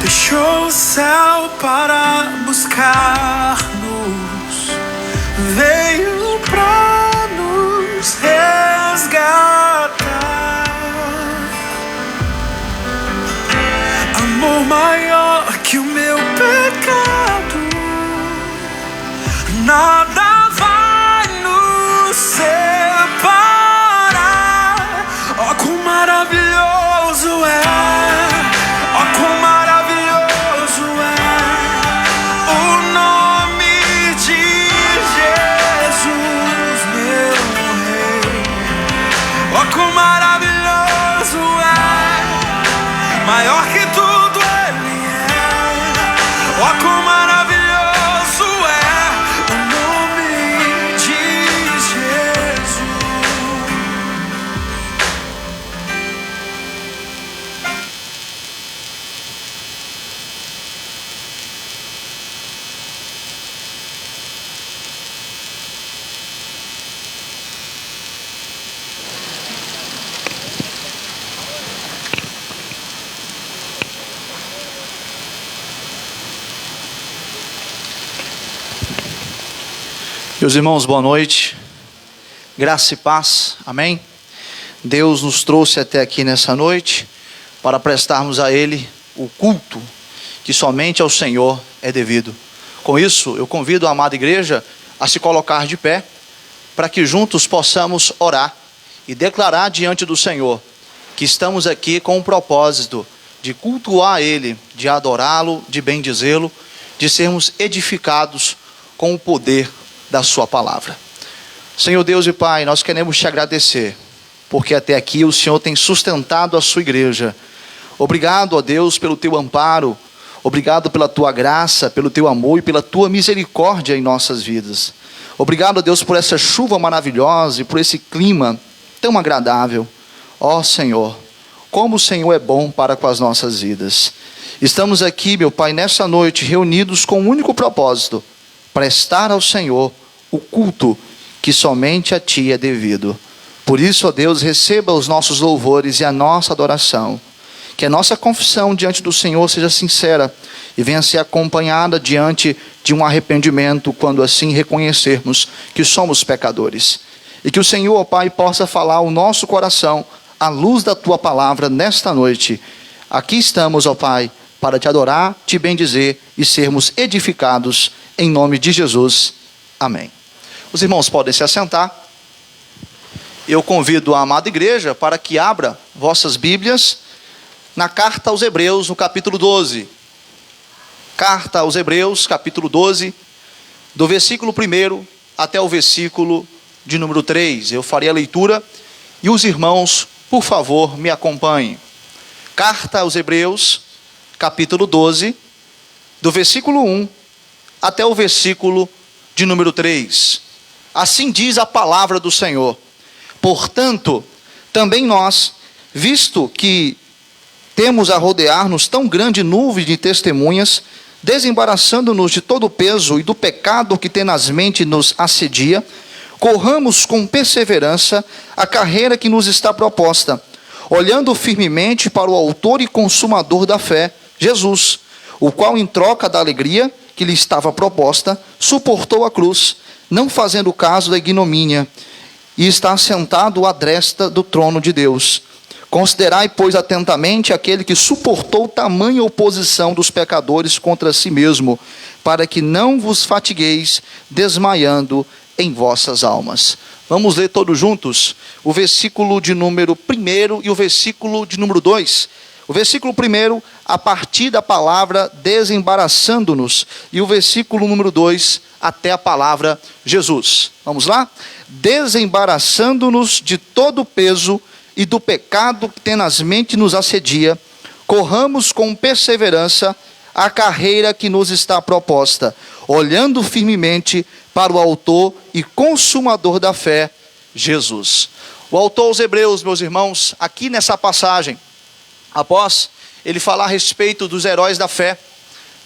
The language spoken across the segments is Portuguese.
Deixou o céu para buscar-nos, veio pra nos resgatar. Amor maior que o meu pecado, nada vai nos separar. Oh, quão maravilhoso é! Oh, quão maravilhoso é o nome de Jesus, meu Rei. Oh, quão maravilhoso é! Maior que tudo Ele é. Oh, quão maravilhoso é o nome de Jesus. Meus irmãos, boa noite, graça e paz, amém? Deus nos trouxe até aqui nessa noite para prestarmos a Ele o culto que somente ao Senhor é devido. Com isso, eu convido a amada igreja a se colocar de pé, para que juntos possamos orar e declarar diante do Senhor que estamos aqui com o propósito de cultuar a Ele, de adorá-lo, de bendizê-lo, de sermos edificados com o poder da sua palavra. Senhor Deus e Pai, nós queremos te agradecer, porque até aqui o Senhor tem sustentado a sua igreja. Obrigado, ó Deus, pelo teu amparo, obrigado pela tua graça, pelo teu amor e pela tua misericórdia em nossas vidas. Obrigado, ó Deus, por essa chuva maravilhosa e por esse clima tão agradável. Ó Senhor, como o Senhor é bom para com as nossas vidas. Estamos aqui, meu Pai, nessa noite, reunidos com um único propósito: prestar ao Senhor o culto que somente a Ti é devido. Por isso, ó Deus, receba os nossos louvores e a nossa adoração. Que a nossa confissão diante do Senhor seja sincera e venha ser acompanhada diante de um arrependimento, quando assim reconhecermos que somos pecadores. E que o Senhor, ó Pai, possa falar ao nosso coração à luz da Tua palavra nesta noite. Aqui estamos, ó Pai, para Te adorar, Te bendizer e sermos edificados em nome de Jesus. Amém. Os irmãos podem se assentar. Eu convido a amada igreja para que abra vossas Bíblias na carta aos Hebreus, no capítulo 12. Carta aos Hebreus, capítulo 12, do versículo 1 até o versículo de número 3. Eu farei a leitura e os irmãos, por favor, me acompanhem. Carta aos Hebreus, capítulo 12, do versículo 1 até o versículo de número 3. Assim diz a palavra do Senhor: portanto, também nós, visto que temos a rodear-nos tão grande nuvem de testemunhas, desembaraçando-nos de todo o peso e do pecado que tenazmente nos assedia, corramos com perseverança a carreira que nos está proposta, olhando firmemente para o autor e consumador da fé, Jesus, o qual, em troca da alegria que lhe estava proposta, suportou a cruz, não fazendo caso da ignomínia, e está assentado à destra do trono de Deus. Considerai, pois, atentamente aquele que suportou tamanha oposição dos pecadores contra si mesmo, para que não vos fatigueis desmaiando em vossas almas. Vamos ler todos juntos o versículo de número 1 e o versículo de número 2. O versículo 1, a partir da palavra desembaraçando-nos, e o versículo número 2, até a palavra Jesus. Vamos lá? Desembaraçando-nos de todo o peso e do pecado que tenazmente nos assedia, corramos com perseverança a carreira que nos está proposta, olhando firmemente para o autor e consumador da fé, Jesus. O autor aos Hebreus, meus irmãos, aqui nessa passagem, após ele falar a respeito dos heróis da fé,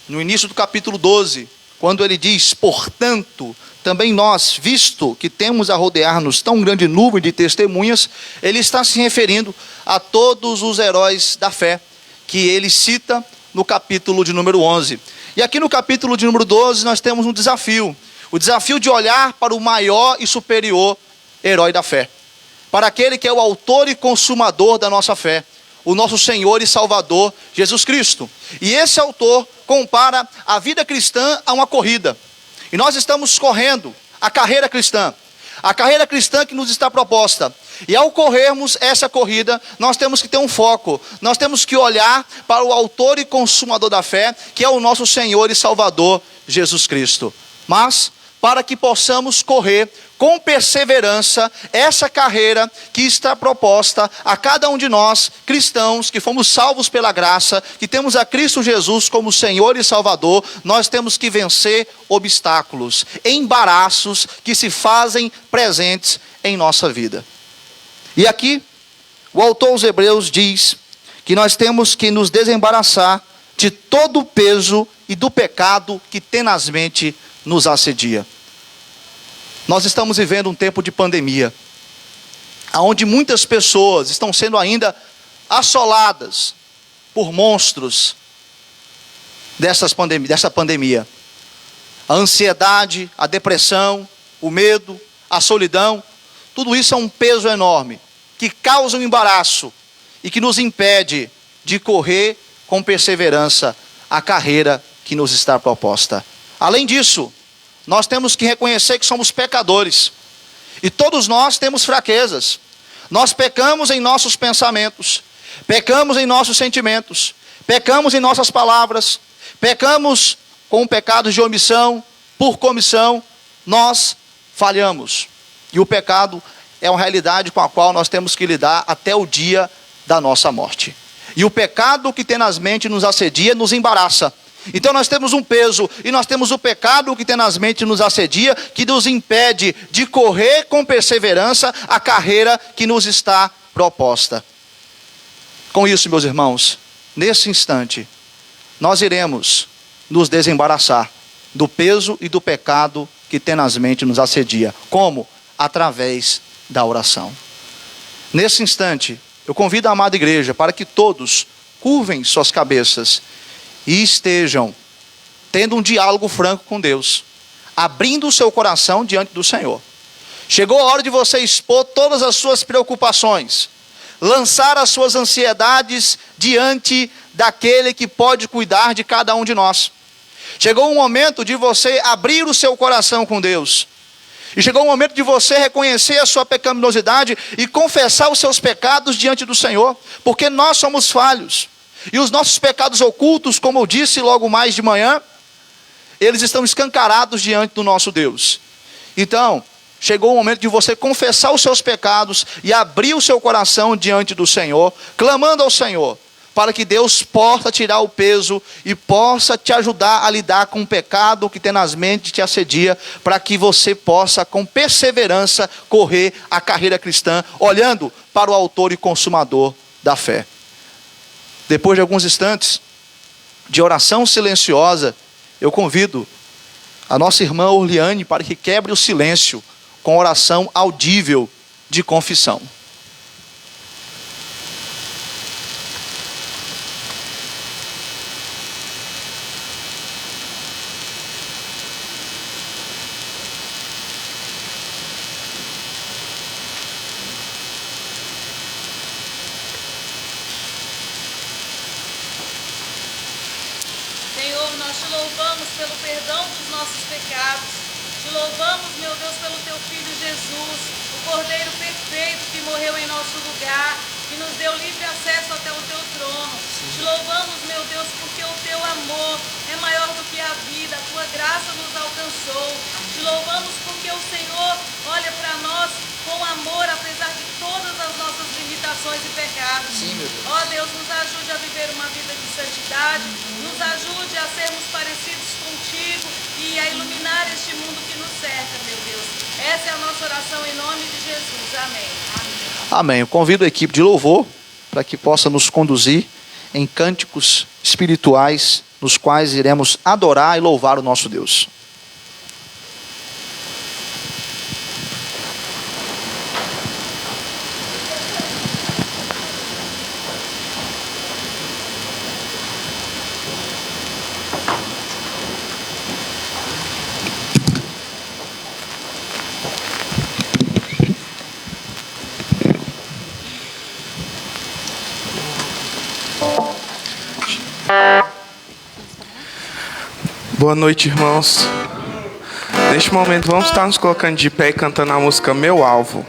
no início do capítulo 12, quando ele diz: portanto, também nós, visto que temos a rodear-nos tão grande nuvem de testemunhas, ele está se referindo a todos os heróis da fé, que ele cita no capítulo de número 11. E aqui no capítulo de número 12 nós temos um desafio. O desafio de olhar para o maior e superior herói da fé. Para aquele que é o autor e consumador da nossa fé. O nosso Senhor e Salvador, Jesus Cristo. E esse autor compara a vida cristã a uma corrida. E nós estamos correndo a carreira cristã. A carreira cristã que nos está proposta. E ao corrermos essa corrida, nós temos que ter um foco. Nós temos que olhar para o autor e consumador da fé, que é o nosso Senhor e Salvador, Jesus Cristo. Mas, para que possamos correr com perseverança essa carreira que está proposta a cada um de nós, cristãos, que fomos salvos pela graça, que temos a Cristo Jesus como Senhor e Salvador, nós temos que vencer obstáculos, embaraços que se fazem presentes em nossa vida. E aqui, o autor aos Hebreus diz que nós temos que nos desembaraçar de todo o peso e do pecado que tenazmente nos assedia. Nós estamos vivendo um tempo de pandemia, onde muitas pessoas estão sendo ainda assoladas por monstros dessa pandemia. A ansiedade, a depressão, o medo, a solidão, tudo isso é um peso enorme, que causa um embaraço e que nos impede de correr com perseverança a carreira que nos está proposta. Além disso, nós temos que reconhecer que somos pecadores. E todos nós temos fraquezas. Nós pecamos em nossos pensamentos. Pecamos em nossos sentimentos. Pecamos em nossas palavras. Pecamos com pecados de omissão, por comissão. Nós falhamos. E o pecado é uma realidade com a qual nós temos que lidar até o dia da nossa morte. E o pecado que tenazmente nos assedia nos embaraça. Então nós temos um peso e nós temos o pecado que tenazmente nos assedia, que nos impede de correr com perseverança a carreira que nos está proposta. Com isso, meus irmãos, nesse instante, nós iremos nos desembaraçar do peso e do pecado que tenazmente nos assedia. Como? Através da oração. Nesse instante, eu convido a amada igreja para que todos curvem suas cabeças e estejam tendo um diálogo franco com Deus, abrindo o seu coração diante do Senhor. Chegou a hora de você expor todas as suas preocupações, lançar as suas ansiedades diante daquele que pode cuidar de cada um de nós. Chegou o momento de você abrir o seu coração com Deus. E chegou o momento de você reconhecer a sua pecaminosidade e confessar os seus pecados diante do Senhor, porque nós somos falhos. E os nossos pecados ocultos, como eu disse logo mais de manhã, eles estão escancarados diante do nosso Deus. Então, chegou o momento de você confessar os seus pecados e abrir o seu coração diante do Senhor, clamando ao Senhor, para que Deus possa tirar o peso e possa te ajudar a lidar com o pecado que tenazmente te assedia, para que você possa, com perseverança, correr a carreira cristã, olhando para o autor e consumador da fé. Depois de alguns instantes de oração silenciosa, eu convido a nossa irmã Orliane para que quebre o silêncio com oração audível de confissão. Senhor, nós te louvamos pelo perdão dos nossos pecados. Te louvamos, meu Deus, pelo teu Filho Jesus, o Cordeiro perfeito que morreu em nosso lugar, que nos deu livre acesso até o teu trono. Te louvamos, meu Deus, porque o teu amor é maior do que a vida, a tua graça nos alcançou. Te louvamos porque o Senhor olha para nós com amor, apesar de todas as nossas limitações e pecados. Sim, meu Deus. Ó Deus, nos ajude a viver uma vida de santidade, nos ajude a sermos parecidos contigo e a iluminar este mundo que nos cerca, meu Deus. Essa é a nossa oração em nome de Jesus. Amém. Amém. Eu convido a equipe de louvor para que possa nos conduzir em cânticos espirituais, nos quais iremos adorar e louvar o nosso Deus. Boa noite, irmãos. Neste momento vamos estar nos colocando de pé e cantando a música Meu Alvo.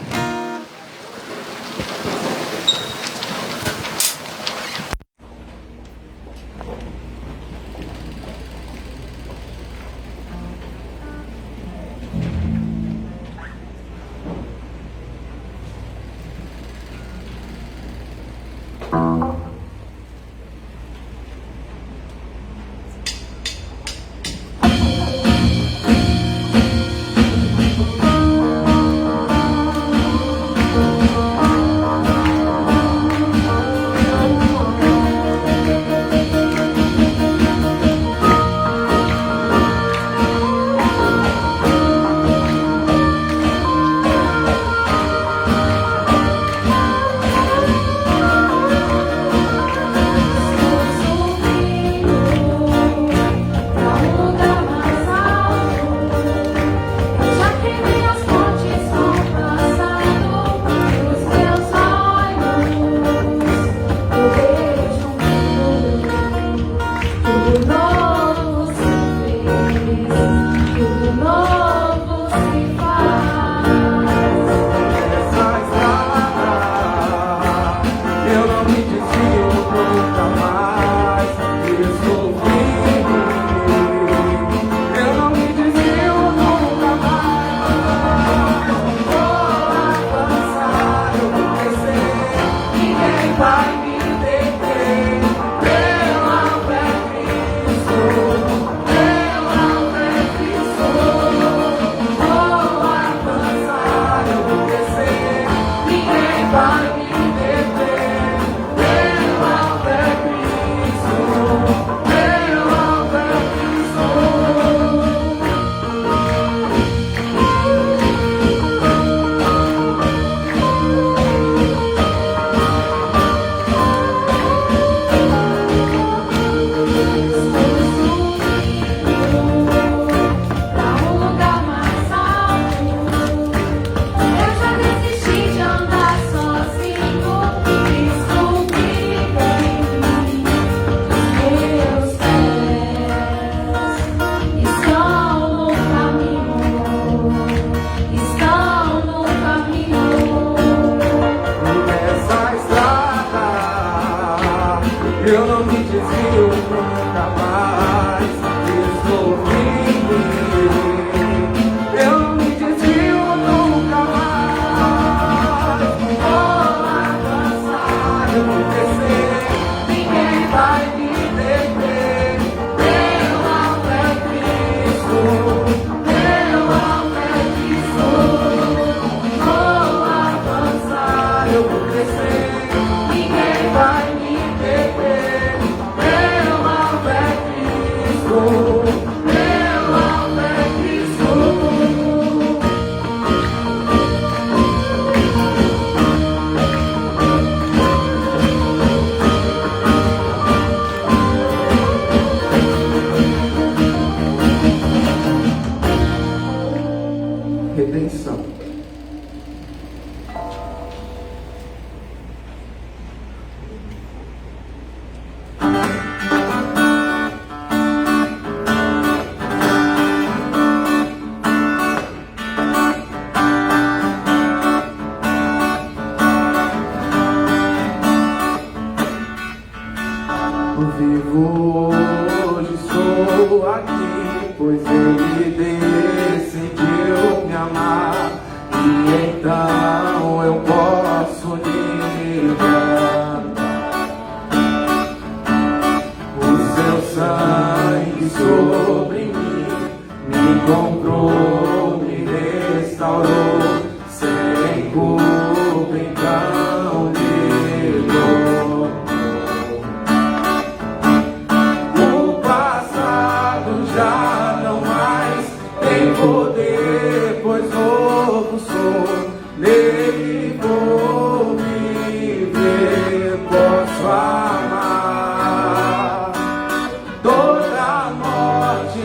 Vivo hoje, sou aqui, pois Ele decidiu me amar, e então eu posso livrar. O seu sangue sobre mim me comprou, me restaurou, sem culpa então me perdoou. Já não mais tem poder, pois novo sou, nele vou viver, posso amar. Toda morte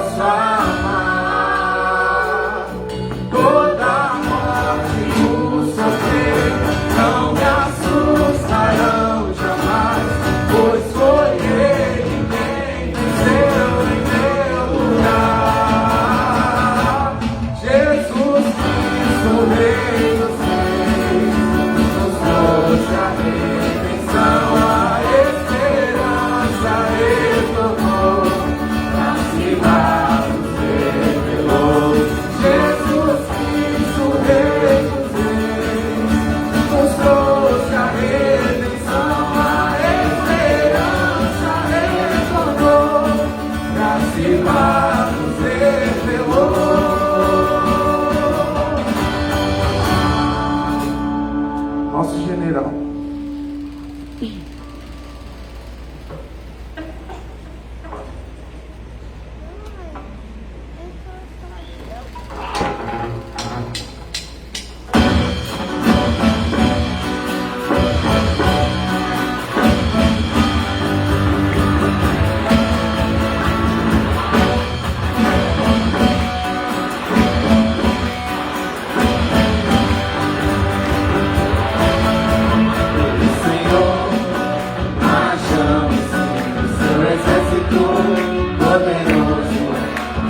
posso amar. Toda morte e o sofrer não me assustarão jamais, pois foi Ele quem venceu em meu lugar. Jesus Cristo, Rei dos Reis, nos trouxe a redenção, a esperança retornou, pra cima nos revelou. Jesus Cristo, Rei dos Reis, nos trouxe a redenção, a esperança retornou, pra cima nos revelou. Nosso general.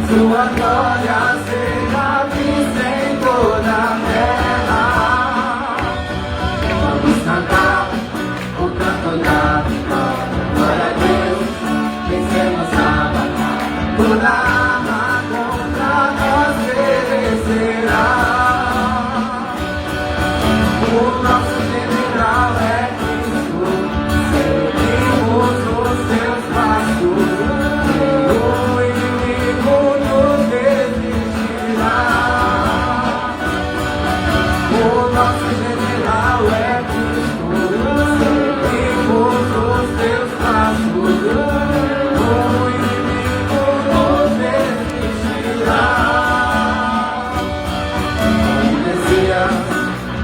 Sua glória seja vista em toda a terra. Vamos cantar o canto da vitória. Glória a Deus, vencemos a batalha. Toda arma contra nós perecerá. O nosso general é Cristo, seguimos os seus passos. Nosso general é Cristo, seguimos os teus passos, o inimigo nos resistirá. O Messias,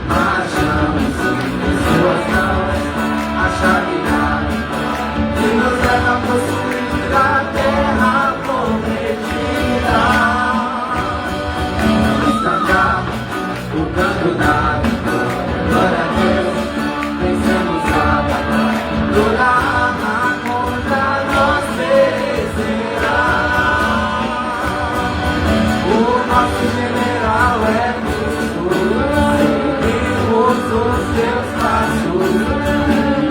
marchamos em suas mãos, a chave que nos leva a possuir a terra prometida. Vamos cantar o canto da glória a Deus, vencemos a batalha. Toda arma contra nós perecerá. O nosso general é Cristo, seguimos os seus passos.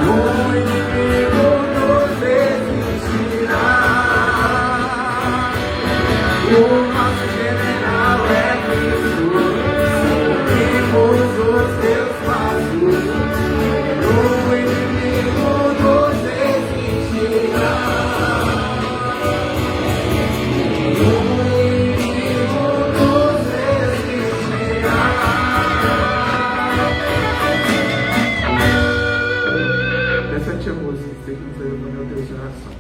O inimigo nos resistirá. O nosso general é Cristo, seguimos os teus passos, o inimigo nos resistirá. O inimigo nos resistirá. Repete a música, que nos leva ao meu Deus de oração.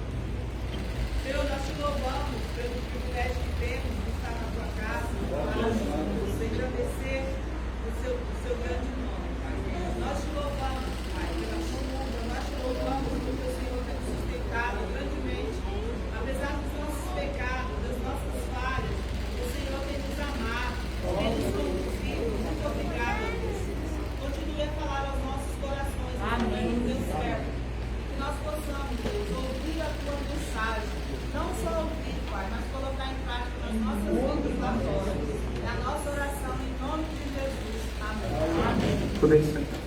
Senhor, nós te louvamos pelo privilégio que temos de estar na tua casa, juntos, engrandecer o seu grande nome, Pai. Nós te louvamos, Pai, pela sua honra, nós te louvamos porque o Senhor tem nos sustentado grandemente, apesar dos nossos pecados, das nossas falhas, o Senhor tem nos amado, tem nos conduzido. Muito obrigada, Deus. Continue a falar aos nossos corações, amém, Deus certo, que nós possamos, Deus, ouvir a tua mensagem, não só ouvir, Pai, mas colocar em prática nas nossas vidas lá fora. É a nossa oração em nome de Jesus. Amém. Amém. Podem sentar.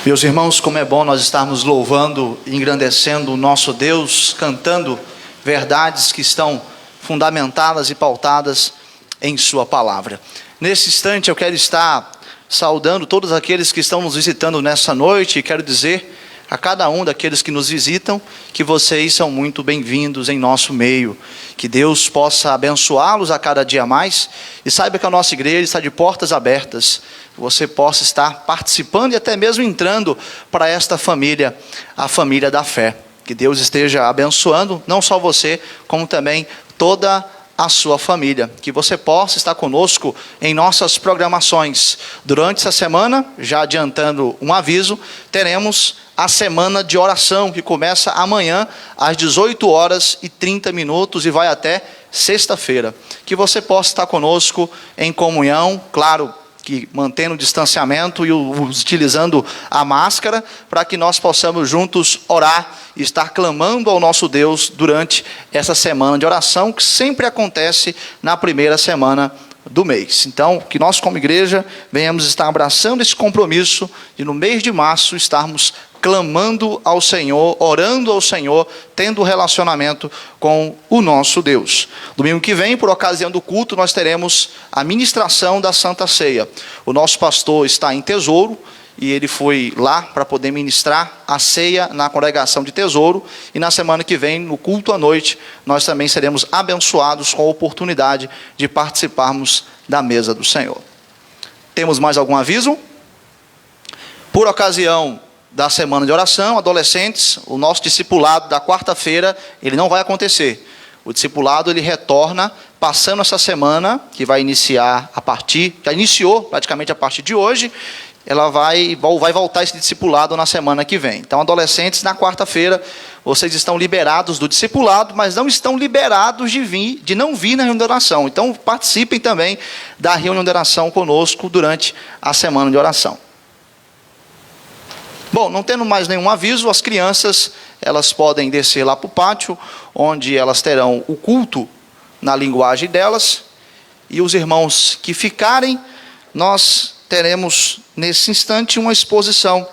Meus irmãos, como é bom nós estarmos louvando e engrandecendo o nosso Deus, cantando verdades que estão fundamentadas e pautadas em sua palavra. Nesse instante eu quero estar saudando todos aqueles que estão nos visitando nessa noite e quero dizer a cada um daqueles que nos visitam, que vocês são muito bem-vindos em nosso meio. Que Deus possa abençoá-los a cada dia mais. E saiba que a nossa igreja está de portas abertas. Você possa estar participando e até mesmo entrando para esta família, a família da fé. Que Deus esteja abençoando, não só você, como também toda a sua família. Que você possa estar conosco em nossas programações. Durante essa semana, já adiantando um aviso, teremos a semana de oração, que começa amanhã às 18h30 e vai até sexta-feira. Que você possa estar conosco em comunhão, claro, que mantendo o distanciamento e utilizando a máscara, para que nós possamos juntos orar e estar clamando ao nosso Deus durante essa semana de oração, que sempre acontece na primeira semana do mês. Então, que nós como igreja venhamos estar abraçando esse compromisso de no mês de março estarmos clamando ao Senhor, orando ao Senhor, tendo relacionamento com o nosso Deus. Domingo que vem, por ocasião do culto, nós teremos a ministração da Santa Ceia. O nosso pastor está em Tesouro, e ele foi lá para poder ministrar a ceia na congregação de Tesouro, e na semana que vem, no culto à noite, nós também seremos abençoados com a oportunidade de participarmos da mesa do Senhor. Temos mais algum aviso? Por ocasião da semana de oração, adolescentes, o nosso discipulado da quarta-feira, ele não vai acontecer. O discipulado, ele retorna, passando essa semana, que vai iniciar já iniciou praticamente a partir de hoje, ela vai voltar esse discipulado na semana que vem. Então, adolescentes, na quarta-feira, vocês estão liberados do discipulado, mas não estão liberados de não vir na reunião de oração. Então, participem também da reunião de oração conosco durante a semana de oração. Bom, não tendo mais nenhum aviso, as crianças, elas podem descer lá para o pátio, onde elas terão o culto na linguagem delas, e os irmãos que ficarem, nós teremos nesse instante uma exposição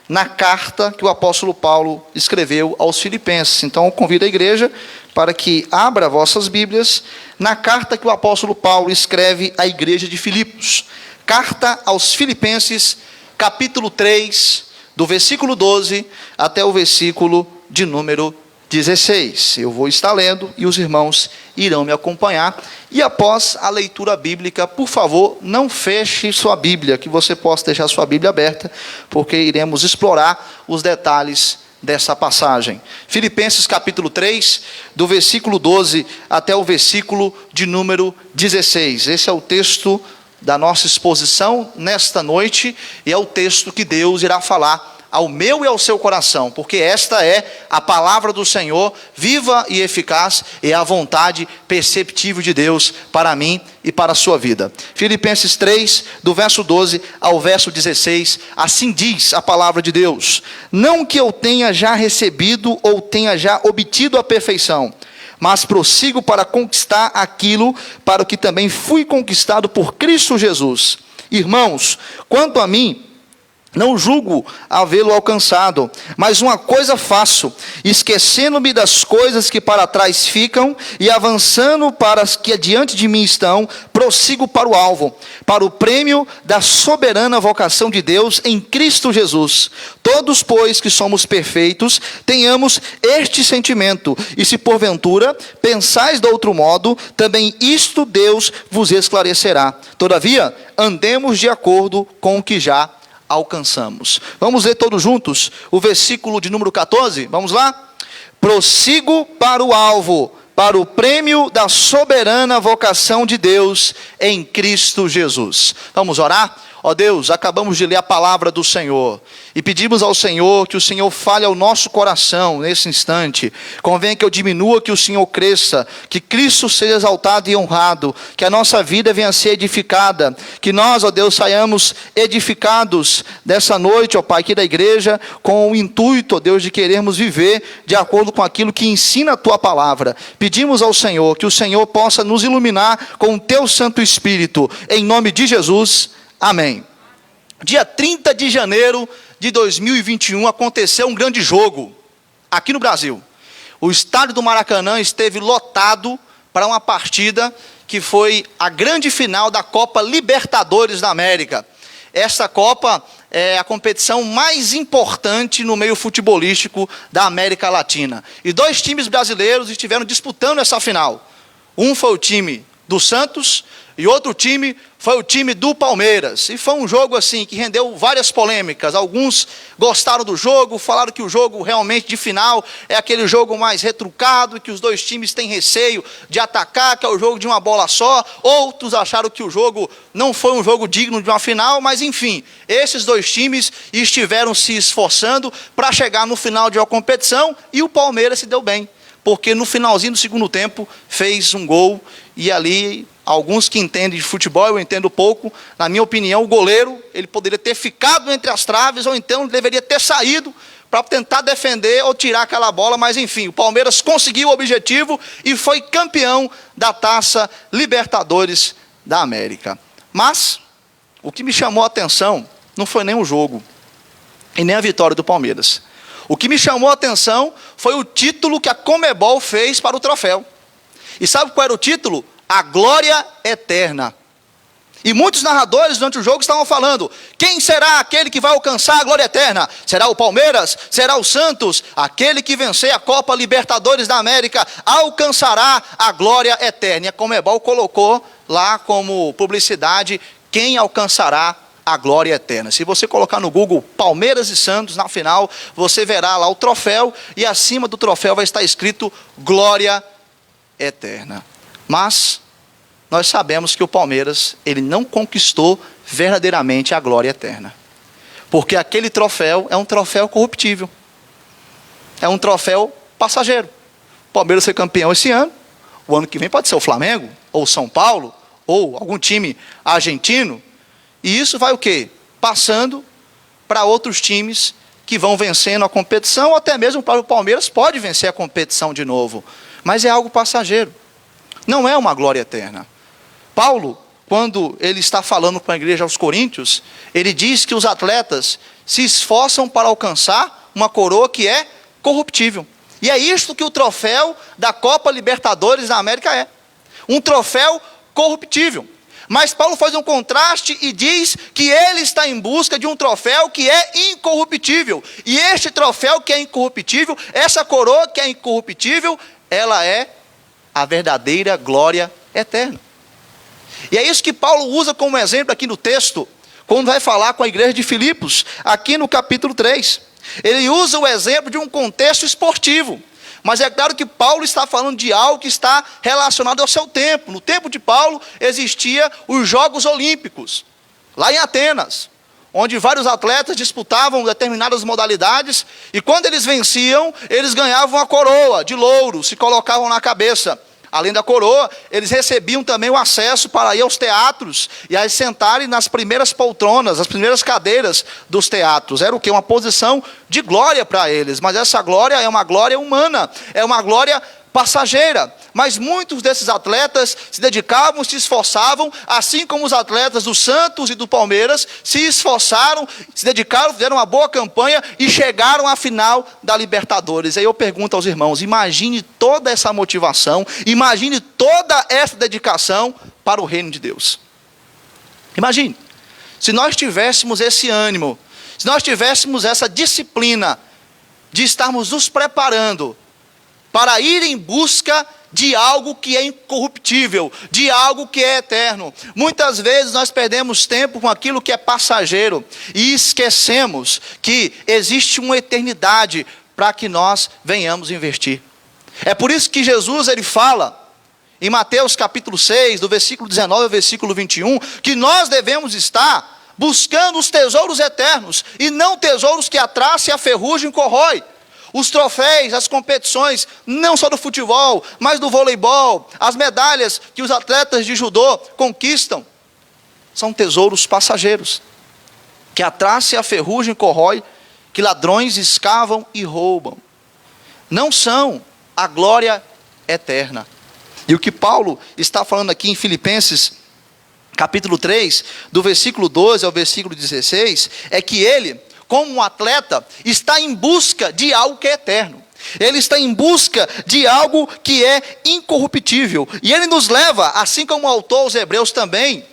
na carta que o apóstolo Paulo escreveu aos Filipenses. Então eu convido a igreja para que abra vossas Bíblias na carta que o apóstolo Paulo escreve à igreja de Filipos. Carta aos Filipenses, capítulo 3, do versículo 12 até o versículo de número 16. Eu vou estar lendo e os irmãos irão me acompanhar. E após a leitura bíblica, por favor, não feche sua Bíblia, que você possa deixar sua Bíblia aberta, porque iremos explorar os detalhes dessa passagem. Filipenses capítulo 3, do versículo 12 até o versículo de número 16. Esse é o texto da nossa exposição nesta noite, e é o texto que Deus irá falar ao meu e ao seu coração, porque esta é a palavra do Senhor, viva e eficaz, e a vontade perceptível de Deus para mim e para a sua vida. Filipenses 3, do verso 12 ao verso 16, assim diz a palavra de Deus: não que eu tenha já recebido ou tenha já obtido a perfeição, mas prossigo para conquistar aquilo para o que também fui conquistado por Cristo Jesus. Irmãos, quanto a mim, não julgo havê-lo alcançado, mas uma coisa faço, esquecendo-me das coisas que para trás ficam e avançando para as que adiante de mim estão, prossigo para o alvo, para o prêmio da soberana vocação de Deus em Cristo Jesus. Todos, pois, que somos perfeitos, tenhamos este sentimento, e se porventura pensais de outro modo, também isto Deus vos esclarecerá. Todavia, andemos de acordo com o que já alcançamos. Vamos ler todos juntos o versículo de número 14, vamos lá? Prossigo para o alvo, para o prêmio da soberana vocação de Deus em Cristo Jesus. Vamos orar? Ó Deus, acabamos de ler a palavra do Senhor e pedimos ao Senhor que o Senhor fale ao nosso coração nesse instante. Convém que eu diminua, que o Senhor cresça, que Cristo seja exaltado e honrado, que a nossa vida venha a ser edificada, que nós, ó Deus, saiamos edificados dessa noite, ó Pai, aqui da igreja, com o intuito, ó Deus, de querermos viver de acordo com aquilo que ensina a Tua palavra. Pedimos ao Senhor que o Senhor possa nos iluminar com o Teu Santo Espírito, em nome de Jesus. Amém. Dia 30 de janeiro de 2021 aconteceu um grande jogo aqui no Brasil. O estádio do Maracanã esteve lotado para uma partida que foi a grande final da Copa Libertadores da América. Essa Copa, é a competição mais importante no meio futebolístico da América Latina. E 2 times brasileiros estiveram disputando essa final. Um foi o time do Santos e outro time foi o time do Palmeiras. E foi um jogo assim que rendeu várias polêmicas. Alguns gostaram do jogo, falaram que o jogo realmente de final é aquele jogo mais retrucado e que os 2 times têm receio de atacar, que é o jogo de uma bola só. Outros acharam que o jogo não foi um jogo digno de uma final, mas enfim, esses 2 times estiveram se esforçando para chegar no final de uma competição e o Palmeiras se deu bem, porque no finalzinho do segundo tempo fez um gol e ali... Alguns que entendem de futebol, eu entendo pouco. Na minha opinião, o goleiro, ele poderia ter ficado entre as traves, ou então deveria ter saído para tentar defender ou tirar aquela bola. Mas enfim, o Palmeiras conseguiu o objetivo e foi campeão da Taça Libertadores da América. Mas, o que me chamou a atenção não foi nem o jogo, e nem a vitória do Palmeiras. O que me chamou a atenção foi o título que a Conmebol fez para o troféu. E sabe qual era o título? A glória eterna. E muitos narradores durante o jogo estavam falando: quem será aquele que vai alcançar a glória eterna? Será o Palmeiras? Será o Santos? Aquele que vencer a Copa Libertadores da América alcançará a glória eterna. E a Conmebol colocou lá como publicidade: quem alcançará a glória eterna. Se você colocar no Google Palmeiras e Santos na final, você verá lá o troféu e acima do troféu vai estar escrito glória eterna. Mas nós sabemos que o Palmeiras, ele não conquistou verdadeiramente a glória eterna. Porque aquele troféu é um troféu corruptível. É um troféu passageiro. O Palmeiras foi campeão esse ano. O ano que vem pode ser o Flamengo, ou São Paulo, ou algum time argentino. E isso vai o quê? Passando para outros times que vão vencendo a competição, ou até mesmo para o Palmeiras pode vencer a competição de novo. Mas é algo passageiro. Não é uma glória eterna. Paulo, quando ele está falando com a igreja aos Coríntios, ele diz que os atletas se esforçam para alcançar uma coroa que é corruptível. E é isto que o troféu da Copa Libertadores da América é. Um troféu corruptível. Mas Paulo faz um contraste e diz que ele está em busca de um troféu que é incorruptível. E este troféu que é incorruptível, essa coroa que é incorruptível, ela é a verdadeira glória eterna. E é isso que Paulo usa como exemplo aqui no texto, quando vai falar com a igreja de Filipos, aqui no capítulo 3. Ele usa o exemplo de um contexto esportivo, mas é claro que Paulo está falando de algo que está relacionado ao seu tempo. No tempo de Paulo existia os Jogos Olímpicos, lá em Atenas, onde vários atletas disputavam determinadas modalidades, e quando eles venciam, eles ganhavam a coroa de louro, se colocavam na cabeça. Além da coroa, eles recebiam também o acesso para ir aos teatros, e a sentarem nas primeiras poltronas, as primeiras cadeiras dos teatros. Era o quê? Uma posição de glória para eles, mas essa glória é uma glória humana, é uma glória passageira. Mas muitos desses atletas se dedicavam, se esforçavam, assim como os atletas do Santos e do Palmeiras se esforçaram, se dedicaram, fizeram uma boa campanha e chegaram à final da Libertadores. Aí eu pergunto aos irmãos, imagine toda essa motivação, imagine toda essa dedicação para o reino de Deus. Imagine, se nós tivéssemos esse ânimo, se nós tivéssemos essa disciplina de estarmos nos preparando para ir em busca de algo que é incorruptível, de algo que é eterno. Muitas vezes nós perdemos tempo com aquilo que é passageiro e esquecemos que existe uma eternidade para que nós venhamos investir. É por isso que Jesus ele fala em Mateus capítulo 6, do versículo 19 ao versículo 21, que nós devemos estar buscando os tesouros eternos e não tesouros que a traça e a ferrugem corrói. Os troféus, as competições, não só do futebol, mas do voleibol, as medalhas que os atletas de judô conquistam, são tesouros passageiros, que a traça e a ferrugem corrói, que ladrões escavam e roubam. Não são a glória eterna. E o que Paulo está falando aqui em Filipenses, capítulo 3, do versículo 12 ao versículo 16, é que ele, como um atleta, está em busca de algo que é eterno. Ele está em busca de algo que é incorruptível. E ele nos leva, assim como o autor aos Hebreus também,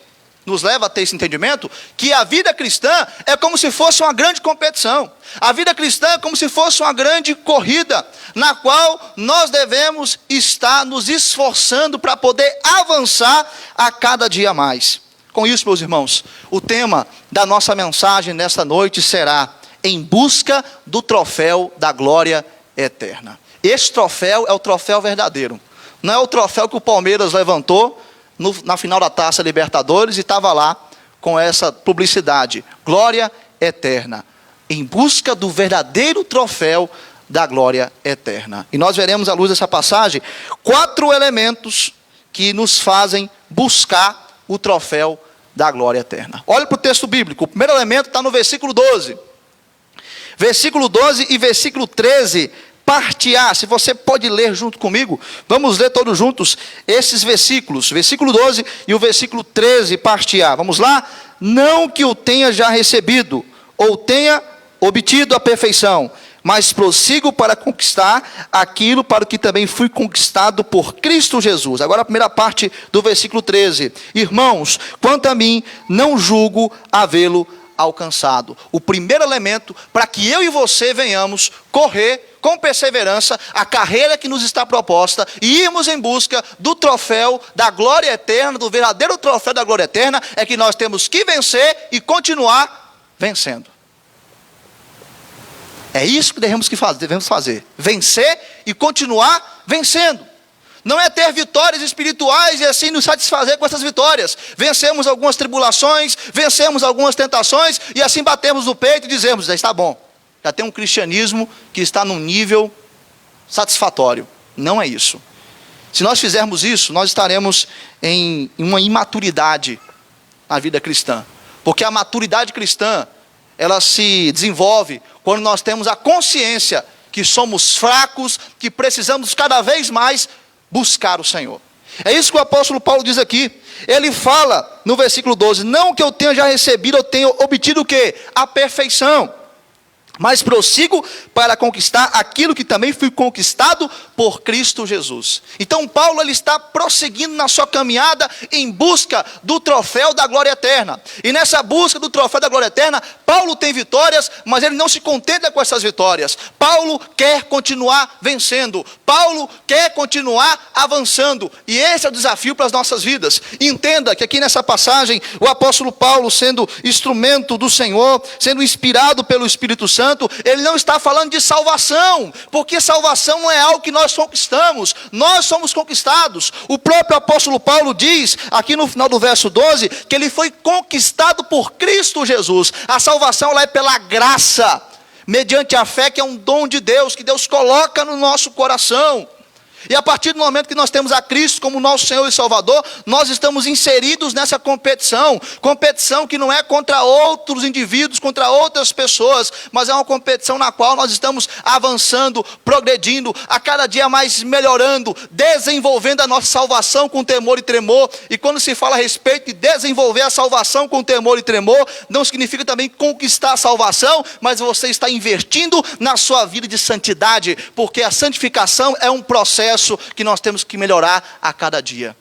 nos leva a ter esse entendimento, que a vida cristã é como se fosse uma grande competição. A vida cristã é como se fosse uma grande corrida, na qual nós devemos estar nos esforçando para poder avançar a cada dia mais. Com isso, meus irmãos, o tema da nossa mensagem nesta noite será: em busca do troféu da glória eterna. Esse troféu é o troféu verdadeiro. Não é o troféu que o Palmeiras levantou na final da Taça Libertadores e estava lá com essa publicidade: glória eterna. Em busca do verdadeiro troféu da glória eterna. E nós veremos, à luz dessa passagem, 4 elementos que nos fazem buscar o troféu da glória eterna. Olha para o texto bíblico. O primeiro elemento está no versículo 12. Versículo 12 e versículo 13. Parte A, se você pode ler junto comigo, vamos ler todos juntos esses versículos, versículo 12 e o versículo 13, parte A. Vamos lá? Não que eu tenha já recebido, ou tenha obtido a perfeição, mas prossigo para conquistar aquilo para o que também fui conquistado por Cristo Jesus. Agora a primeira parte do versículo 13. Irmãos, quanto a mim, não julgo havê-lo alcançado. O primeiro elemento para que eu e você venhamos correr com perseverança a carreira que nos está proposta e irmos em busca do troféu da glória eterna, do verdadeiro troféu da glória eterna, é que nós temos que vencer e continuar vencendo. É isso que devemos fazer. Vencer e continuar vencendo. Não é ter vitórias espirituais e assim nos satisfazer com essas vitórias. Vencemos algumas tribulações, vencemos algumas tentações e assim batemos no peito e dizemos: já está bom. Já tem um cristianismo que está num nível satisfatório. Não é isso. Se nós fizermos isso, nós estaremos em uma imaturidade na vida cristã. Porque a maturidade cristã, ela se desenvolve quando nós temos a consciência que somos fracos, que precisamos cada vez mais buscar o Senhor. É isso que o apóstolo Paulo diz aqui. Ele fala no versículo 12: não que eu tenha já recebido, eu tenho obtido o quê? A perfeição. Mas prossigo para conquistar aquilo que também fui conquistado por Cristo Jesus. Então Paulo, ele está prosseguindo na sua caminhada em busca do troféu da glória eterna. E nessa busca do troféu da glória eterna, Paulo tem vitórias, mas ele não se contenta com essas vitórias. Paulo quer continuar vencendo. Paulo quer continuar avançando. E esse é o desafio para as nossas vidas. Entenda que aqui nessa passagem, o apóstolo Paulo, sendo instrumento do Senhor, sendo inspirado pelo Espírito Santo, ele não está falando de salvação, porque salvação não é algo que nós conquistamos, nós somos conquistados. O próprio apóstolo Paulo diz, aqui no final do verso 12, que ele foi conquistado por Cristo Jesus. A salvação ela é pela graça, mediante a fé, que é um dom de Deus, que Deus coloca no nosso coração. E a partir do momento que nós temos a Cristo como nosso Senhor e Salvador, nós estamos inseridos nessa competição. Competição que não é contra outros indivíduos, contra outras pessoas, mas é uma competição na qual nós estamos avançando, progredindo, a cada dia mais melhorando, desenvolvendo a nossa salvação com temor e tremor. E quando se fala a respeito de desenvolver a salvação com temor e tremor, não significa também conquistar a salvação, mas você está investindo na sua vida de santidade, porque a santificação é um processo que nós temos que melhorar a cada dia,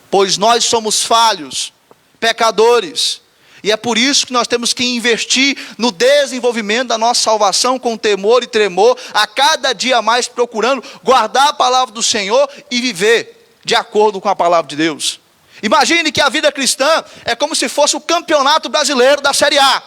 pois nós somos falhos, pecadores, e é por isso que nós temos que investir no desenvolvimento da nossa salvação com temor e tremor, a cada dia mais procurando guardar a palavra do Senhor e viver de acordo com a palavra de Deus. Imagine que a vida cristã é como se fosse o campeonato brasileiro da Série A,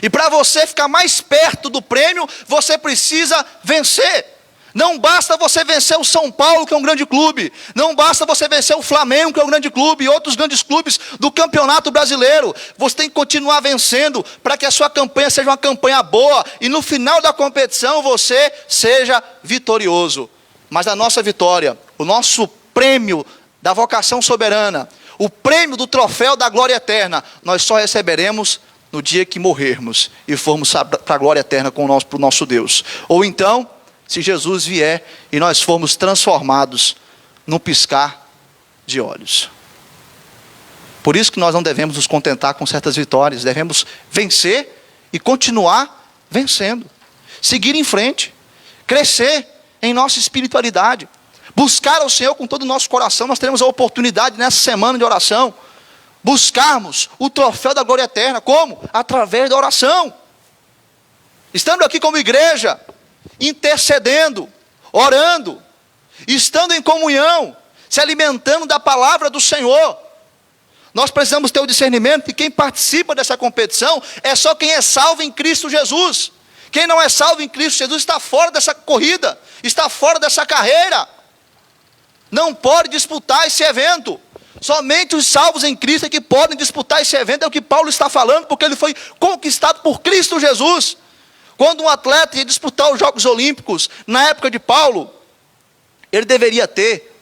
e para você ficar mais perto do prêmio, você precisa vencer. Não basta você vencer o São Paulo, que é um grande clube. Não basta você vencer o Flamengo, que é um grande clube, e outros grandes clubes do campeonato brasileiro. Você tem que continuar vencendo para que a sua campanha seja uma campanha boa e no final da competição você seja vitorioso. Mas a nossa vitória, o nosso prêmio da vocação soberana, o prêmio do troféu da glória eterna, nós só receberemos no dia que morrermos e formos para a glória eterna para o nosso Deus. Ou então, se Jesus vier e nós formos transformados num piscar de olhos. Por isso que nós não devemos nos contentar com certas vitórias, devemos vencer e continuar vencendo, seguir em frente, crescer em nossa espiritualidade, buscar ao Senhor com todo o nosso coração. Nós teremos a oportunidade nessa semana de oração, buscarmos o troféu da glória eterna. Como? Através da oração. Estando aqui como igreja, intercedendo, orando, estando em comunhão, se alimentando da palavra do Senhor. Nós precisamos ter o discernimento que quem participa dessa competição é só quem é salvo em Cristo Jesus. Quem não é salvo em Cristo Jesus está fora dessa corrida, está fora dessa carreira. Não pode disputar esse evento. Somente os salvos em Cristo é que podem disputar esse evento. É o que Paulo está falando, porque ele foi conquistado por Cristo Jesus. Quando um atleta ia disputar os Jogos Olímpicos, na época de Paulo, ele deveria ter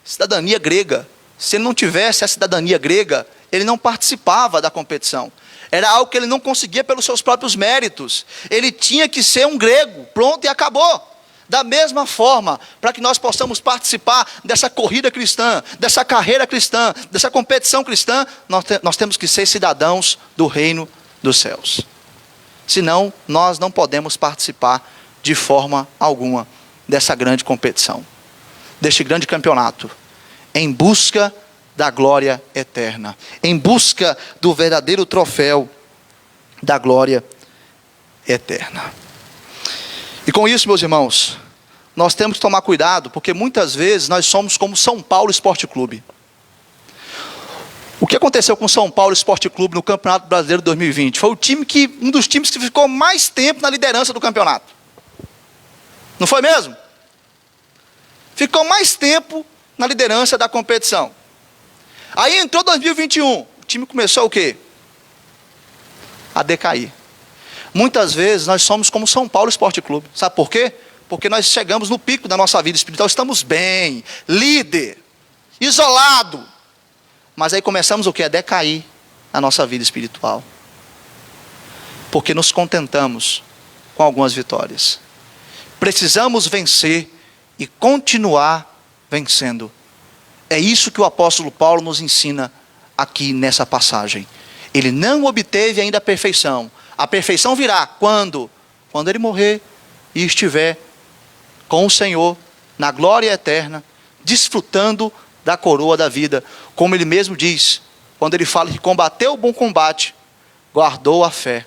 cidadania grega. Se ele não tivesse a cidadania grega, ele não participava da competição. Era algo que ele não conseguia pelos seus próprios méritos. Ele tinha que ser um grego, pronto e acabou. Da mesma forma, para que nós possamos participar dessa corrida cristã, dessa carreira cristã, dessa competição cristã, nós temos que ser cidadãos do reino dos céus. Senão, nós não podemos participar de forma alguma dessa grande competição, deste grande campeonato, em busca da glória eterna, em busca do verdadeiro troféu da glória eterna. E com isso, meus irmãos, nós temos que tomar cuidado, porque muitas vezes nós somos como São Paulo Esporte Clube. O que aconteceu com o São Paulo Esporte Clube no Campeonato Brasileiro de 2020? Foi um dos times que ficou mais tempo na liderança do campeonato. Não foi mesmo? Ficou mais tempo na liderança da competição. Aí entrou 2021, o time começou o quê? A decair. Muitas vezes nós somos como São Paulo Esporte Clube. Sabe por quê? Porque nós chegamos no pico da nossa vida espiritual, estamos bem, líder, isolado. Mas aí começamos o quê? A decair na nossa vida espiritual. Porque nos contentamos com algumas vitórias. Precisamos vencer e continuar vencendo. É isso que o apóstolo Paulo nos ensina aqui nessa passagem. Ele não obteve ainda a perfeição. A perfeição virá quando? Quando ele morrer e estiver com o Senhor na glória eterna, desfrutando da coroa da vida. Como ele mesmo diz, quando ele fala que combateu o bom combate, guardou a fé.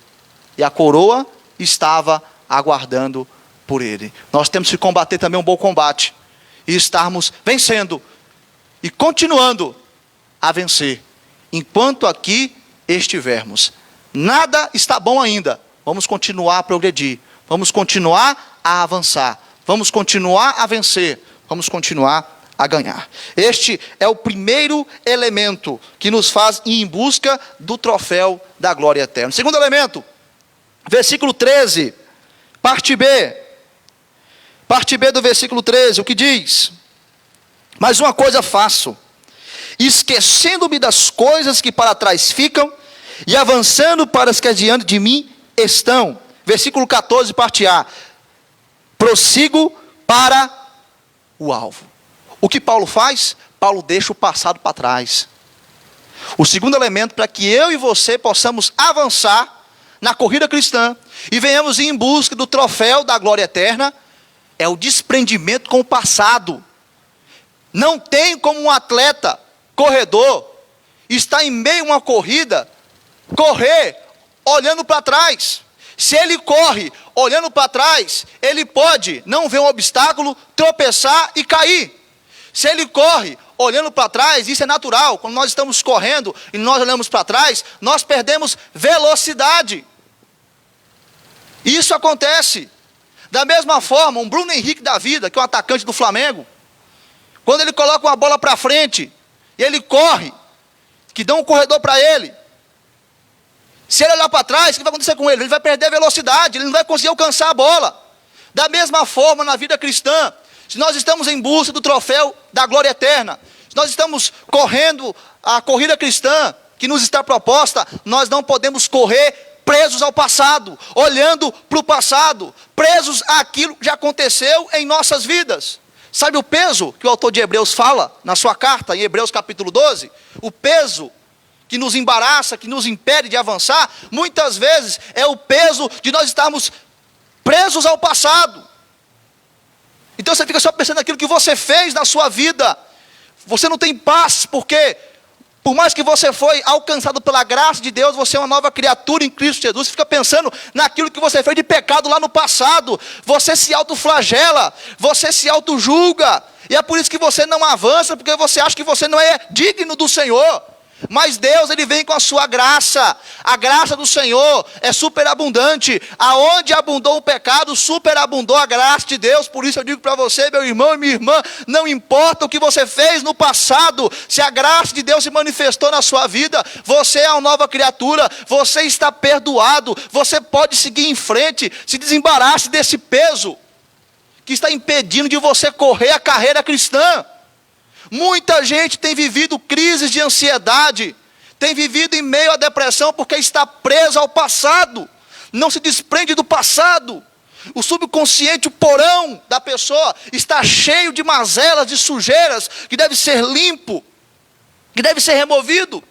E a coroa estava aguardando por ele. Nós temos que combater também um bom combate. E estarmos vencendo. E continuando a vencer. Enquanto aqui estivermos. Nada está bom ainda. Vamos continuar a progredir. Vamos continuar a avançar. Vamos continuar a vencer. Vamos continuar a ganhar. Este é o primeiro elemento que nos faz ir em busca do troféu da glória eterna. Segundo elemento, versículo 13, parte B. Parte B do versículo 13, o que diz? Mas uma coisa faço, esquecendo-me das coisas que para trás ficam e avançando para as que diante de mim estão. Versículo 14, parte A. Prossigo para o alvo. O que Paulo faz? Paulo deixa o passado para trás. O segundo elemento para que eu e você possamos avançar na corrida cristã e venhamos em busca do troféu da glória eterna é o desprendimento com o passado. Não tem como um atleta, corredor, estar em meio a uma corrida, correr olhando para trás. Se ele corre olhando para trás, ele pode não ver um obstáculo, tropeçar e cair. Se ele corre olhando para trás, isso é natural. Quando nós estamos correndo e nós olhamos para trás, nós perdemos velocidade. Isso acontece. Da mesma forma, um Bruno Henrique da vida, que é um atacante do Flamengo, quando ele coloca uma bola para frente, e ele corre, que dá um corredor para ele, se ele olhar para trás, o que vai acontecer com ele? Ele vai perder velocidade, ele não vai conseguir alcançar a bola. Da mesma forma, na vida cristã, se nós estamos em busca do troféu da glória eterna, se nós estamos correndo a corrida cristã que nos está proposta, nós não podemos correr presos ao passado, olhando para o passado, presos àquilo que já aconteceu em nossas vidas. Sabe o peso que o autor de Hebreus fala na sua carta, em Hebreus capítulo 12? O peso que nos embaraça, que nos impede de avançar, muitas vezes é o peso de nós estarmos presos ao passado. Então você fica só pensando naquilo que você fez na sua vida. Você não tem paz, porque Por mais que você foi alcançado pela graça de Deus, você é uma nova criatura em Cristo Jesus. Você fica pensando naquilo que você fez de pecado lá no passado. Você se autoflagela, você se autojulga. E é por isso que você não avança, porque você acha que você não é digno do Senhor. Mas Deus, Ele vem com a sua graça. A graça do Senhor é superabundante. Aonde abundou o pecado, superabundou a graça de Deus. Por isso eu digo para você, meu irmão e minha irmã, não importa o que você fez no passado, se a graça de Deus se manifestou na sua vida, você é uma nova criatura, você está perdoado, você pode seguir em frente. Se desembarace desse peso que está impedindo de você correr a carreira cristã. Muita gente tem vivido crises de ansiedade, tem vivido em meio à depressão porque está preso ao passado, não se desprende do passado. O subconsciente, o porão da pessoa está cheio de mazelas, de sujeiras, que deve ser limpo, que deve ser removido.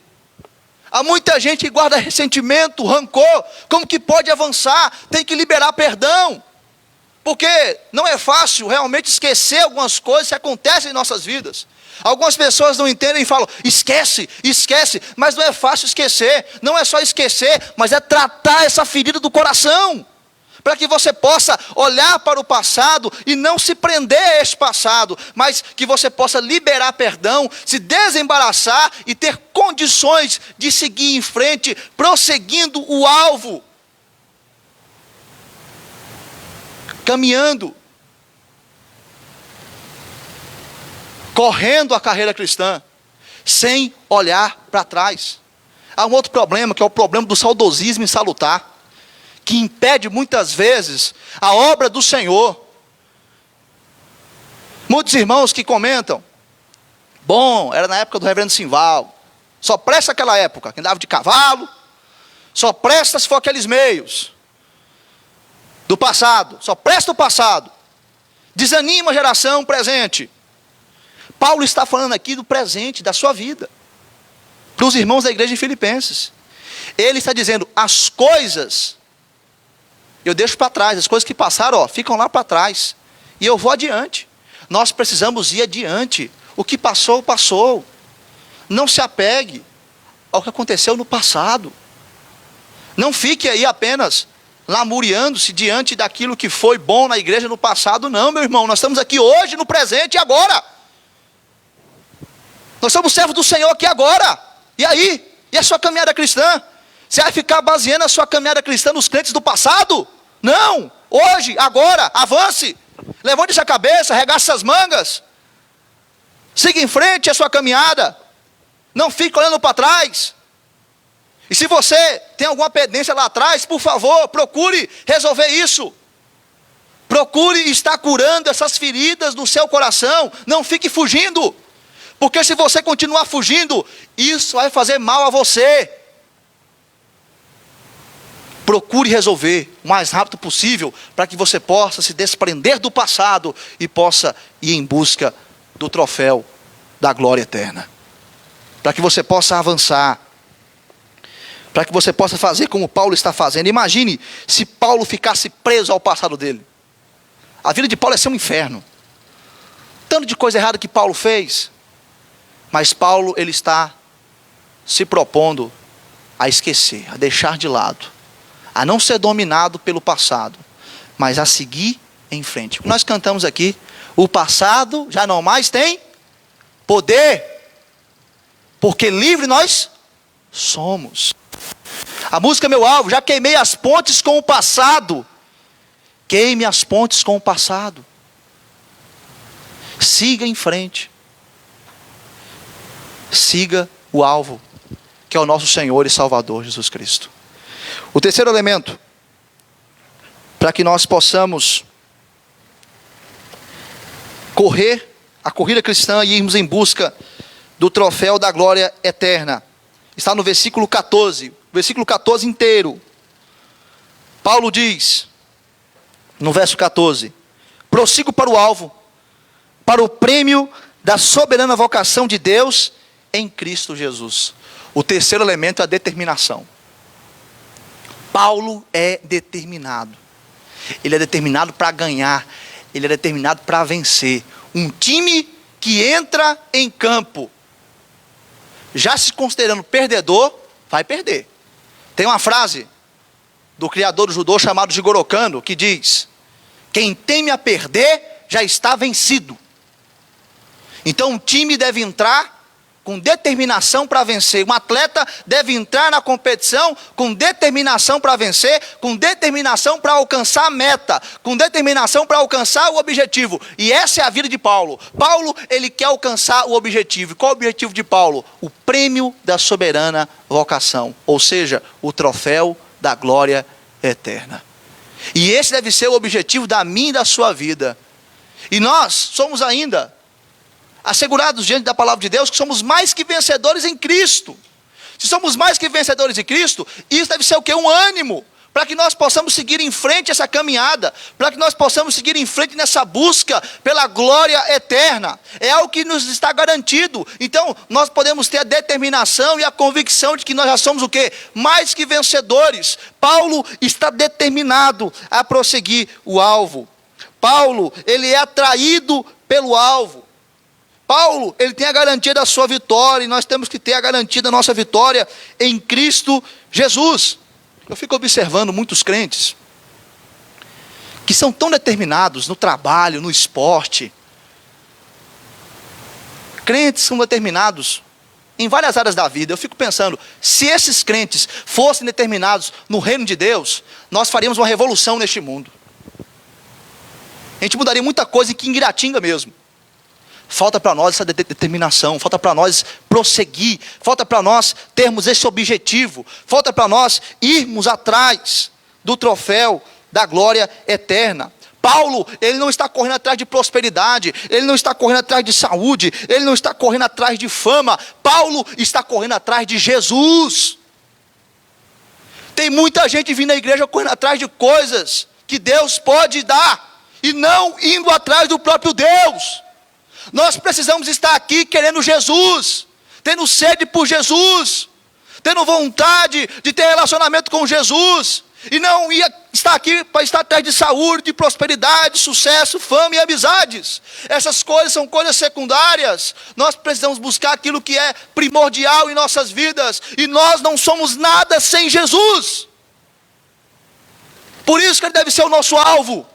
Há muita gente que guarda ressentimento, rancor. Como que pode avançar? Tem que liberar perdão, porque não é fácil realmente esquecer algumas coisas que acontecem em nossas vidas. Algumas pessoas não entendem e falam, esquece, esquece. Mas não é fácil esquecer. Não é só esquecer, mas é tratar essa ferida do coração. Para que você possa olhar para o passado e não se prender a esse passado. Mas que você possa liberar perdão, se desembaraçar e ter condições de seguir em frente, prosseguindo o alvo. Caminhando. Correndo a carreira cristã, sem olhar para trás. Há um outro problema, que é o problema do saudosismo insalutar, que impede muitas vezes a obra do Senhor. Muitos irmãos que comentam, bom, era na época do reverendo Simval, só presta aquela época, que andava de cavalo, só presta se for aqueles meios do passado, só presta o passado, desanima a geração presente. Paulo está falando aqui do presente, da sua vida, para os irmãos da igreja de Filipenses. Ele está dizendo, as coisas, eu deixo para trás, as coisas que passaram, ficam lá para trás, e eu vou adiante. Nós precisamos ir adiante. O que passou, passou. Não se apegue ao que aconteceu no passado. Não fique aí apenas lamuriando-se diante daquilo que foi bom na igreja no passado. Não, meu irmão, nós estamos aqui hoje, no presente e agora. Nós somos servos do Senhor aqui agora. E aí? E a sua caminhada cristã? Você vai ficar baseando a sua caminhada cristã nos crentes do passado? Não! Hoje, agora, avance. Levante essa cabeça, regace essas mangas. Siga em frente a sua caminhada. Não fique olhando para trás. E se você tem alguma pendência lá atrás, por favor, procure resolver isso. Procure estar curando essas feridas no seu coração. Não fique fugindo. Porque se você continuar fugindo, isso vai fazer mal a você. Procure resolver o mais rápido possível, para que você possa se desprender do passado e possa ir em busca do troféu da glória eterna. Para que você possa avançar. Para que você possa fazer como Paulo está fazendo. Imagine se Paulo ficasse preso ao passado dele. A vida de Paulo ia ser um inferno. Tanto de coisa errada que Paulo fez. Mas Paulo, ele está se propondo a esquecer, a deixar de lado, a não ser dominado pelo passado, mas a seguir em frente. Nós cantamos aqui, o passado já não mais tem poder, porque livre nós somos. A música Meu Alvo, já queimei as pontes com o passado, queime as pontes com o passado, siga em frente. Siga o alvo, que é o nosso Senhor e Salvador Jesus Cristo. O terceiro elemento, para que nós possamos correr a corrida cristã e irmos em busca do troféu da glória eterna, está no versículo 14, versículo 14 inteiro. Paulo diz, no verso 14, prossigo para o alvo, para o prêmio da soberana vocação de Deus em Cristo Jesus. O terceiro elemento é a determinação. Paulo é determinado. Ele é determinado para ganhar. Ele é determinado para vencer. Um time que entra em campo já se considerando perdedor, vai perder. Tem uma frase do criador do judô chamado Jigoro Kano que diz: quem teme a perder já está vencido. Então um time deve entrar com determinação para vencer. Um atleta deve entrar na competição com determinação para vencer, com determinação para alcançar a meta, com determinação para alcançar o objetivo. E essa é a vida de Paulo. Paulo, ele quer alcançar o objetivo. E qual é o objetivo de Paulo? O prêmio da soberana vocação, ou seja, o troféu da glória eterna. E esse deve ser o objetivo da minha e da sua vida. E nós somos ainda assegurados diante da palavra de Deus que somos mais que vencedores em Cristo. Se somos mais que vencedores em Cristo, isso deve ser o quê? Um ânimo, para que nós possamos seguir em frente essa caminhada, para que nós possamos seguir em frente nessa busca pela glória eterna. É algo que nos está garantido. Então, nós podemos ter a determinação e a convicção de que nós já somos o quê? Mais que vencedores. Paulo está determinado a prosseguir o alvo. Paulo, ele é atraído pelo alvo. Paulo, ele tem a garantia da sua vitória, e nós temos que ter a garantia da nossa vitória em Cristo Jesus. Eu fico observando muitos crentes que são tão determinados no trabalho, no esporte. Crentes são determinados em várias áreas da vida. Eu fico pensando, se esses crentes fossem determinados no reino de Deus, nós faríamos uma revolução neste mundo. A gente mudaria muita coisa em Quingiratinga mesmo. Falta para nós essa determinação, falta para nós prosseguir, falta para nós termos esse objetivo, falta para nós irmos atrás do troféu da glória eterna. Paulo, ele não está correndo atrás de prosperidade, ele não está correndo atrás de saúde, ele não está correndo atrás de fama. Paulo está correndo atrás de Jesus. Tem muita gente vindo à igreja correndo atrás de coisas que Deus pode dar, e não indo atrás do próprio Deus. Nós precisamos estar aqui querendo Jesus, tendo sede por Jesus, tendo vontade de ter relacionamento com Jesus, e não estar aqui para estar atrás de saúde, de prosperidade, sucesso, fama e amizades. Essas coisas são coisas secundárias. Nós precisamos buscar aquilo que é primordial em nossas vidas, e nós não somos nada sem Jesus. Por isso que ele deve ser o nosso alvo.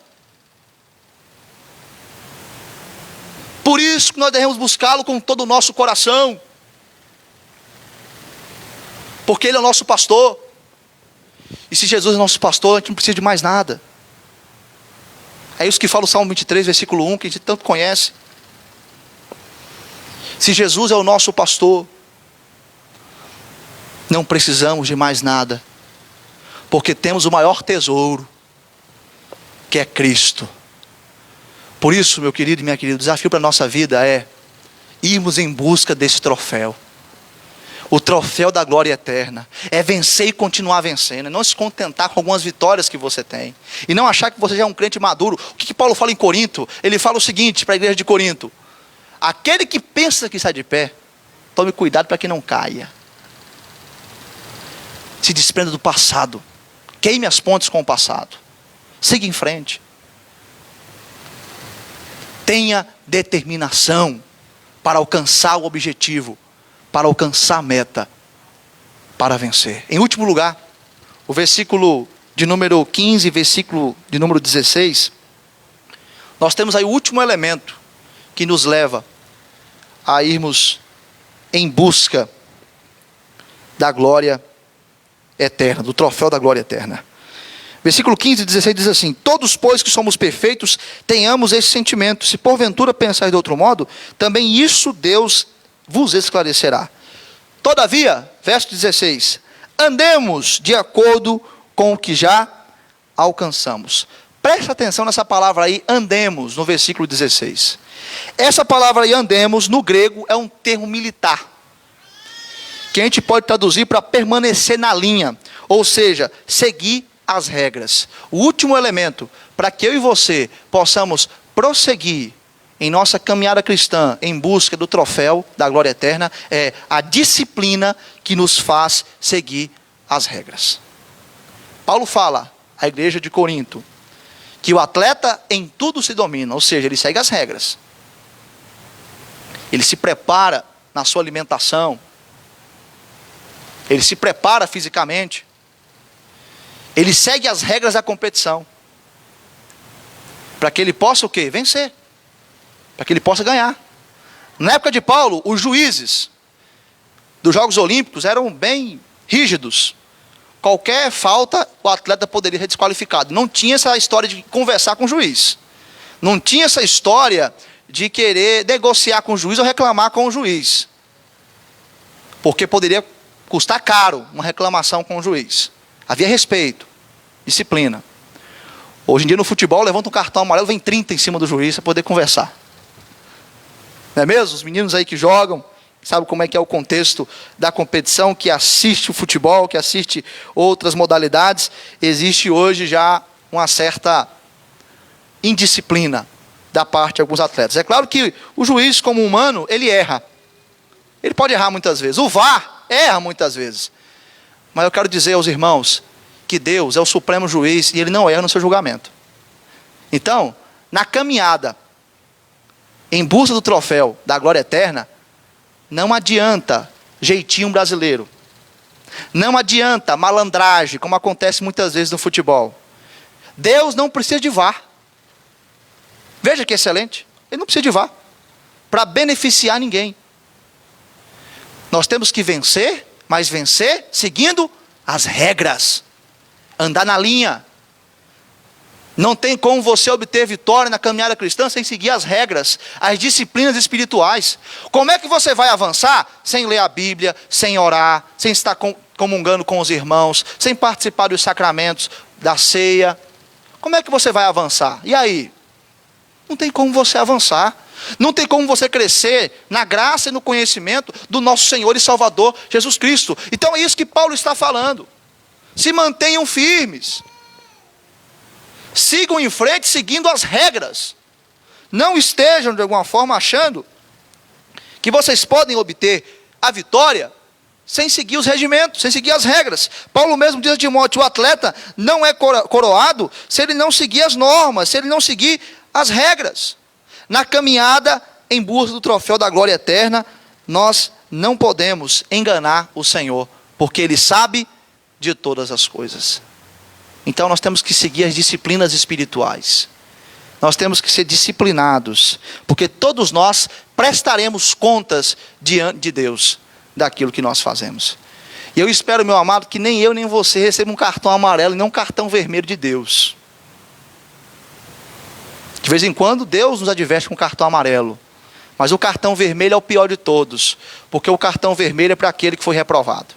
Por isso que nós devemos buscá-lo com todo o nosso coração. Porque ele é o nosso pastor. E se Jesus é nosso pastor, a gente não precisa de mais nada. É isso que fala o Salmo 23, versículo 1, que a gente tanto conhece. Se Jesus é o nosso pastor, não precisamos de mais nada. Porque temos o maior tesouro, que é Cristo. Por isso, meu querido e minha querida, o desafio para a nossa vida é irmos em busca desse troféu. O troféu da glória eterna. É vencer e continuar vencendo. Não se contentar com algumas vitórias que você tem. E não achar que você já é um crente maduro. O que Paulo fala em Corinto? Ele fala o seguinte para a igreja de Corinto: aquele que pensa que está de pé, tome cuidado para que não caia. Se desprenda do passado. Queime as pontes com o passado. Siga em frente. Tenha determinação para alcançar o objetivo, para alcançar a meta, para vencer. Em último lugar, o versículo de número 15, versículo de número 16, nós temos aí o último elemento que nos leva a irmos em busca da glória eterna, do troféu da glória eterna. Versículo 15 e 16 diz assim: todos, pois, que somos perfeitos, tenhamos esse sentimento. Se porventura pensais de outro modo, também isso Deus vos esclarecerá. Todavia, verso 16, andemos de acordo com o que já alcançamos. Preste atenção nessa palavra aí, andemos, no versículo 16. Essa palavra aí, andemos, no grego, é um termo militar, que a gente pode traduzir para permanecer na linha, ou seja, seguir as regras. O último elemento para que eu e você possamos prosseguir em nossa caminhada cristã em busca do troféu da glória eterna é a disciplina que nos faz seguir as regras. Paulo fala à igreja de Corinto que o atleta em tudo se domina, ou seja, ele segue as regras. Ele se prepara na sua alimentação, ele se prepara fisicamente, ele segue as regras da competição, para que ele possa o quê? Vencer, para que ele possa ganhar. Na época de Paulo, os juízes dos Jogos Olímpicos eram bem rígidos. Qualquer falta, o atleta poderia ser desqualificado. Não tinha essa história de conversar com o juiz. Não tinha essa história de querer negociar com o juiz ou reclamar com o juiz. Porque poderia custar caro uma reclamação com o juiz. Havia respeito, disciplina. Hoje em dia no futebol, levanta um cartão amarelo, vem 30 em cima do juiz para poder conversar. Não é mesmo? Os meninos aí que jogam, sabe como é que é o contexto da competição, que assiste o futebol, que assiste outras modalidades. Existe hoje já uma certa indisciplina da parte de alguns atletas. É claro que o juiz, como humano, ele erra. Ele pode errar muitas vezes. O VAR erra muitas vezes. Mas eu quero dizer aos irmãos que Deus é o supremo juiz e ele não erra no seu julgamento. Então, na caminhada em busca do troféu da glória eterna, não adianta jeitinho brasileiro. Não adianta malandragem, como acontece muitas vezes no futebol. Deus não precisa de VAR. Veja que excelente. Ele não precisa de VAR para beneficiar ninguém. Nós temos que vencer, mas vencer seguindo as regras. Andar na linha. Não tem como você obter vitória na caminhada cristã sem seguir as regras, as disciplinas espirituais. Como é que você vai avançar sem ler a Bíblia, sem orar, sem estar comungando com os irmãos, sem participar dos sacramentos, da ceia? Como é que você vai avançar? E aí? Não tem como você avançar. Não tem como você crescer na graça e no conhecimento do nosso Senhor e Salvador Jesus Cristo. Então é isso que Paulo está falando. Se mantenham firmes. Sigam em frente seguindo as regras. Não estejam de alguma forma achando que vocês podem obter a vitória sem seguir os regimentos, sem seguir as regras. Paulo mesmo diz a Timóteo: o atleta não é coroado se ele não seguir as normas, se ele não seguir as regras. Na caminhada em busca do troféu da glória eterna, nós não podemos enganar o Senhor, porque Ele sabe de todas as coisas. Então nós temos que seguir as disciplinas espirituais. Nós temos que ser disciplinados, porque todos nós prestaremos contas diante de Deus daquilo que nós fazemos. E eu espero, meu amado, que nem eu nem você receba um cartão amarelo e não um cartão vermelho de Deus. De vez em quando Deus nos adverte com um cartão amarelo, mas o cartão vermelho é o pior de todos, porque o cartão vermelho é para aquele que foi reprovado.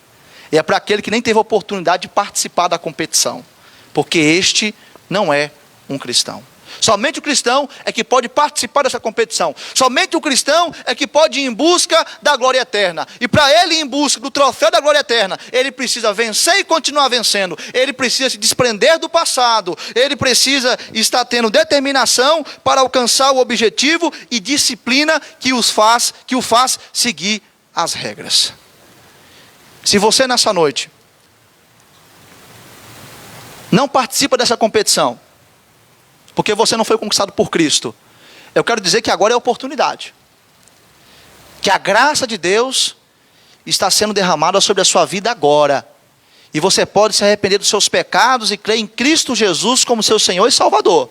E é para aquele que nem teve a oportunidade de participar da competição, porque este não é um cristão. Somente o cristão é que pode participar dessa competição. Somente o cristão é que pode ir em busca da glória eterna. E para ele ir em busca do troféu da glória eterna, ele precisa vencer e continuar vencendo. Ele precisa se desprender do passado. Ele precisa estar tendo determinação para alcançar o objetivo e disciplina que o faz seguir as regras. Se você nessa noite não participa dessa competição, porque você não foi conquistado por Cristo, eu quero dizer que agora é a oportunidade. Que a graça de Deus está sendo derramada sobre a sua vida agora. E você pode se arrepender dos seus pecados e crer em Cristo Jesus como seu Senhor e Salvador.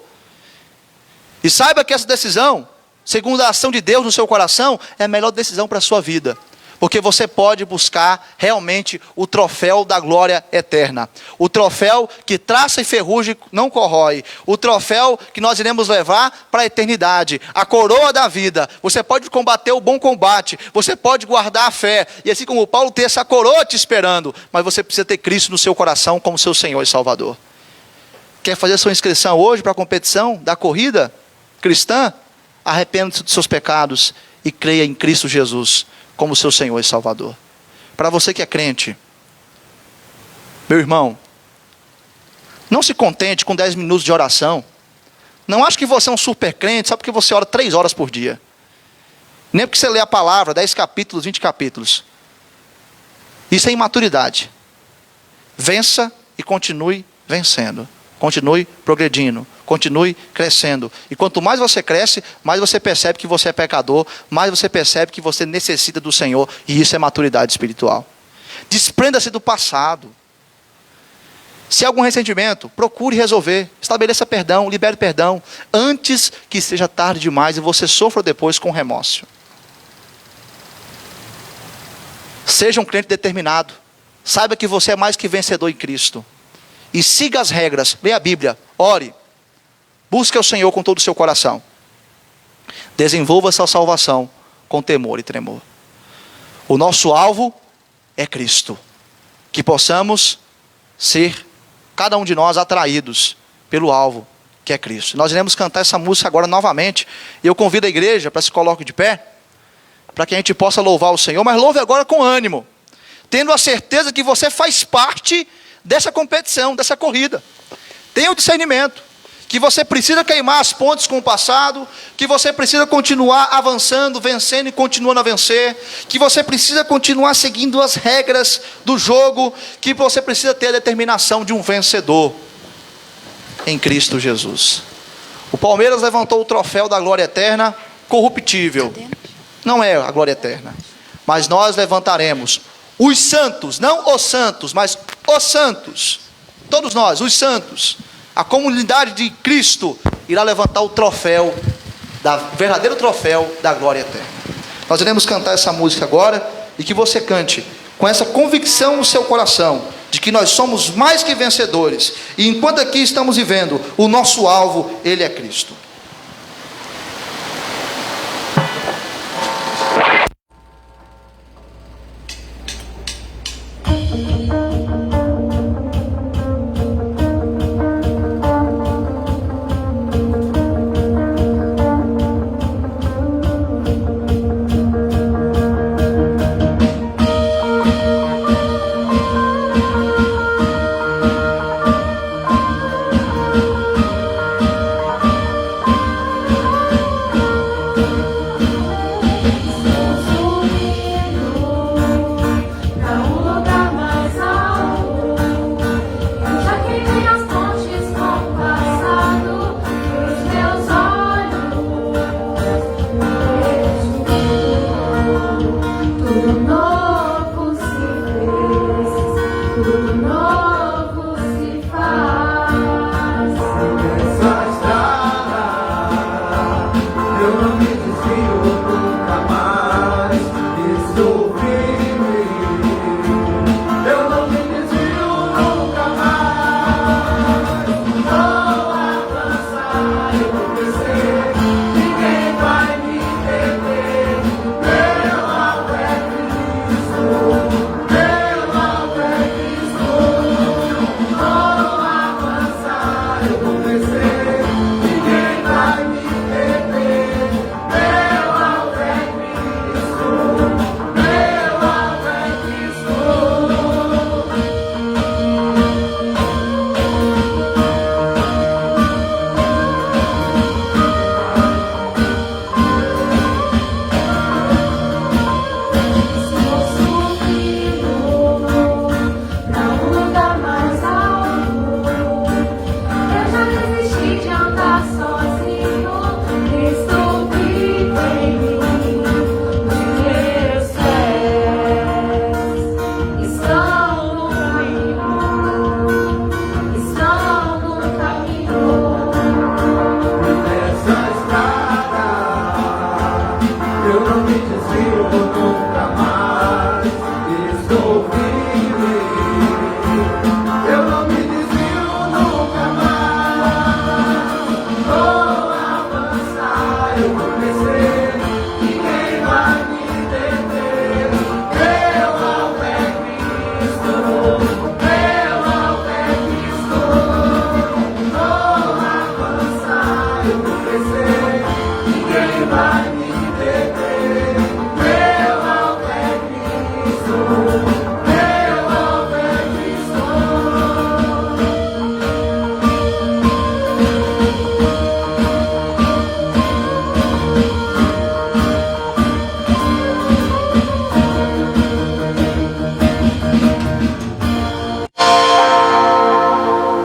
E saiba que essa decisão, segundo a ação de Deus no seu coração, é a melhor decisão para a sua vida. Porque você pode buscar realmente o troféu da glória eterna. O troféu que traça e ferrugem não corrói. O troféu que nós iremos levar para a eternidade. A coroa da vida. Você pode combater o bom combate. Você pode guardar a fé. E assim como Paulo ter essa coroa te esperando. Mas você precisa ter Cristo no seu coração como seu Senhor e Salvador. Quer fazer sua inscrição hoje para a competição da corrida cristã? Arrependa-se dos seus pecados e creia em Cristo Jesus como seu Senhor e Salvador. Para você que é crente, meu irmão, não se contente com 10 minutos de oração. Não ache que você é um super crente só porque você ora 3 horas por dia. Nem porque você lê a palavra, 10 capítulos, 20 capítulos. Isso é imaturidade. Vença e continue vencendo. Continue progredindo, continue crescendo. E quanto mais você cresce, mais você percebe que você é pecador, mais você percebe que você necessita do Senhor. E isso é maturidade espiritual. Desprenda-se do passado. Se há algum ressentimento, procure resolver. Estabeleça perdão, libere perdão, antes que seja tarde demais e você sofra depois com remorso. Seja um crente determinado. Saiba que você é mais que vencedor em Cristo. E siga as regras. Leia a Bíblia. Ore. Busque o Senhor com todo o seu coração. Desenvolva essa salvação com temor e tremor. O nosso alvo é Cristo. Que possamos ser, cada um de nós, atraídos pelo alvo, que é Cristo. Nós iremos cantar essa música agora novamente. E eu convido a igreja para se coloque de pé, para que a gente possa louvar o Senhor. Mas louve agora com ânimo, tendo a certeza que você faz parte dessa competição, dessa corrida. Tenha o discernimento que você precisa queimar as pontes com o passado, que você precisa continuar avançando, vencendo e continuando a vencer, que você precisa continuar seguindo as regras do jogo, que você precisa ter a determinação de um vencedor em Cristo Jesus. O Palmeiras levantou o troféu da glória eterna, corruptível. Não é a glória eterna, mas nós levantaremos os santos, não os santos, mas os santos, todos nós, os santos. A comunidade de Cristo irá levantar o troféu, verdadeiro troféu da glória eterna. Nós iremos cantar essa música agora, e que você cante com essa convicção no seu coração, de que nós somos mais que vencedores, e enquanto aqui estamos vivendo, o nosso alvo, Ele é Cristo.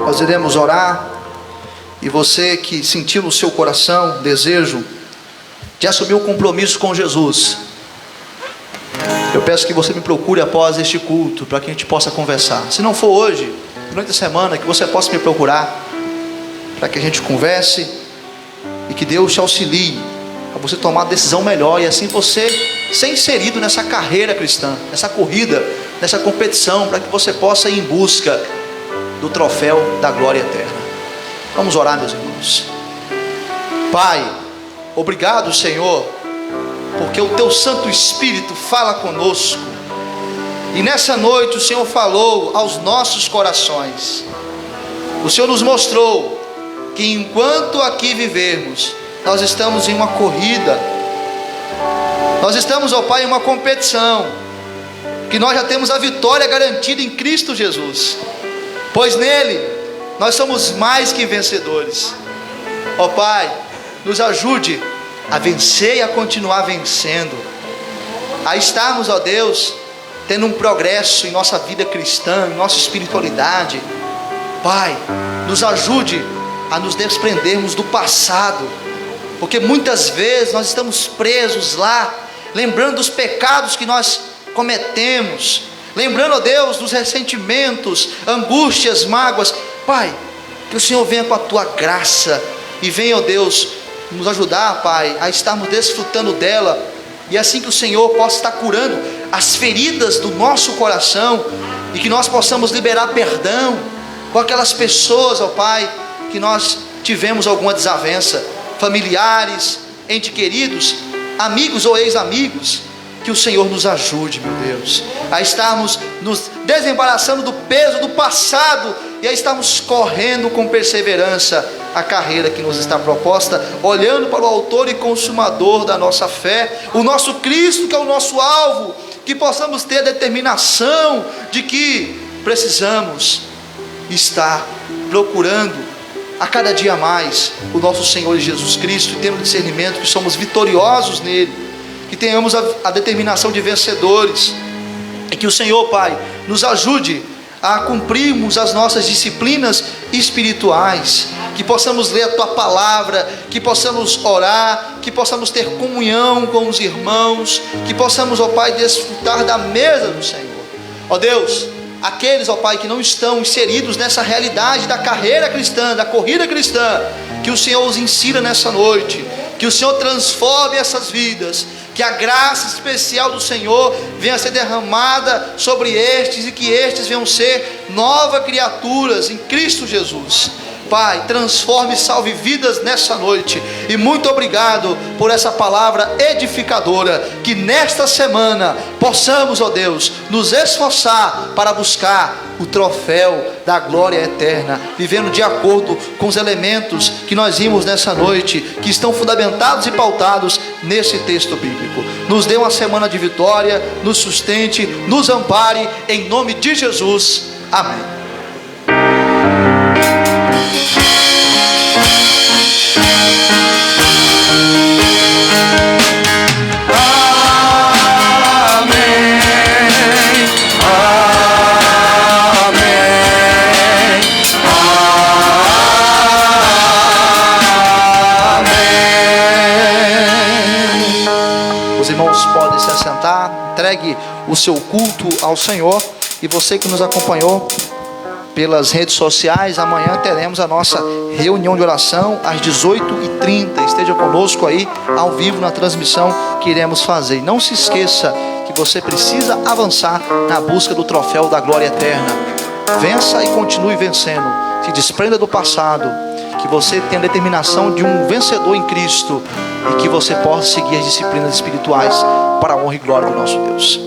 Nós iremos orar, e você que sentiu no seu coração desejo de assumir um compromisso com Jesus, Eu peço que você me procure após este culto, para que a gente possa conversar. Se não for hoje, durante a semana, que você possa me procurar, para que a gente converse e que Deus te auxilie a você tomar a decisão melhor e assim você ser inserido nessa carreira cristã, nessa corrida, nessa competição, para que você possa ir em busca do troféu da glória eterna. Vamos orar, meus irmãos. Pai, obrigado, Senhor, porque o Teu Santo Espírito fala conosco, e nessa noite o Senhor falou aos nossos corações. O Senhor nos mostrou que enquanto aqui vivermos, nós estamos em uma corrida, nós estamos, ó Pai, em uma competição, que nós já temos a vitória garantida em Cristo Jesus, pois nele nós somos mais que vencedores. Ó Pai, nos ajude a vencer e a continuar vencendo, a estarmos, ó Deus, tendo um progresso em nossa vida cristã, em nossa espiritualidade. Pai, nos ajude a nos desprendermos do passado, porque muitas vezes nós estamos presos lá, lembrando dos pecados que nós cometemos, lembrando, ó Deus, dos ressentimentos, angústias, mágoas. Pai, que o Senhor venha com a Tua graça e venha, ó Deus, nos ajudar, Pai, a estarmos desfrutando dela, e assim que o Senhor possa estar curando as feridas do nosso coração, e que nós possamos liberar perdão com aquelas pessoas, ó Pai, que nós tivemos alguma desavença, familiares, entes queridos, amigos ou ex-amigos. Que o Senhor nos ajude, meu Deus, a estarmos nos desembaraçando do peso do passado e a estarmos correndo com perseverança a carreira que nos está proposta, olhando para o autor e consumador da nossa fé, o nosso Cristo, que é o nosso alvo. Que possamos ter a determinação de que precisamos estar procurando a cada dia mais o nosso Senhor Jesus Cristo, e tendo discernimento que somos vitoriosos nele, que tenhamos a determinação de vencedores, e que o Senhor, Pai, nos ajude a cumprirmos as nossas disciplinas espirituais, que possamos ler a Tua palavra, que possamos orar, que possamos ter comunhão com os irmãos, que possamos, ó Pai, desfrutar da mesa do Senhor. Ó Deus, aqueles, ó Pai, que não estão inseridos nessa realidade da carreira cristã, da corrida cristã, que o Senhor os ensina nessa noite, que o Senhor transforme essas vidas, que a graça especial do Senhor venha a ser derramada sobre estes, e que estes venham ser novas criaturas em Cristo Jesus. Pai, transforme e salve vidas nessa noite, e muito obrigado por essa palavra edificadora, que nesta semana possamos, ó Deus, nos esforçar para buscar o troféu da glória eterna, vivendo de acordo com os elementos que nós vimos nessa noite, que estão fundamentados e pautados nesse texto bíblico. Nos dê uma semana de vitória, nos sustente, nos ampare, em nome de Jesus, amém. Podem se assentar, entregue o seu culto ao Senhor. E você que nos acompanhou pelas redes sociais, amanhã teremos a nossa reunião de oração às 18h30. Esteja conosco aí ao vivo na transmissão que iremos fazer. E não se esqueça que você precisa avançar na busca do troféu da glória eterna. Vença e continue vencendo. Se desprenda do passado, que você tenha a determinação de um vencedor em Cristo, e que você possa seguir as disciplinas espirituais para a honra e glória do nosso Deus.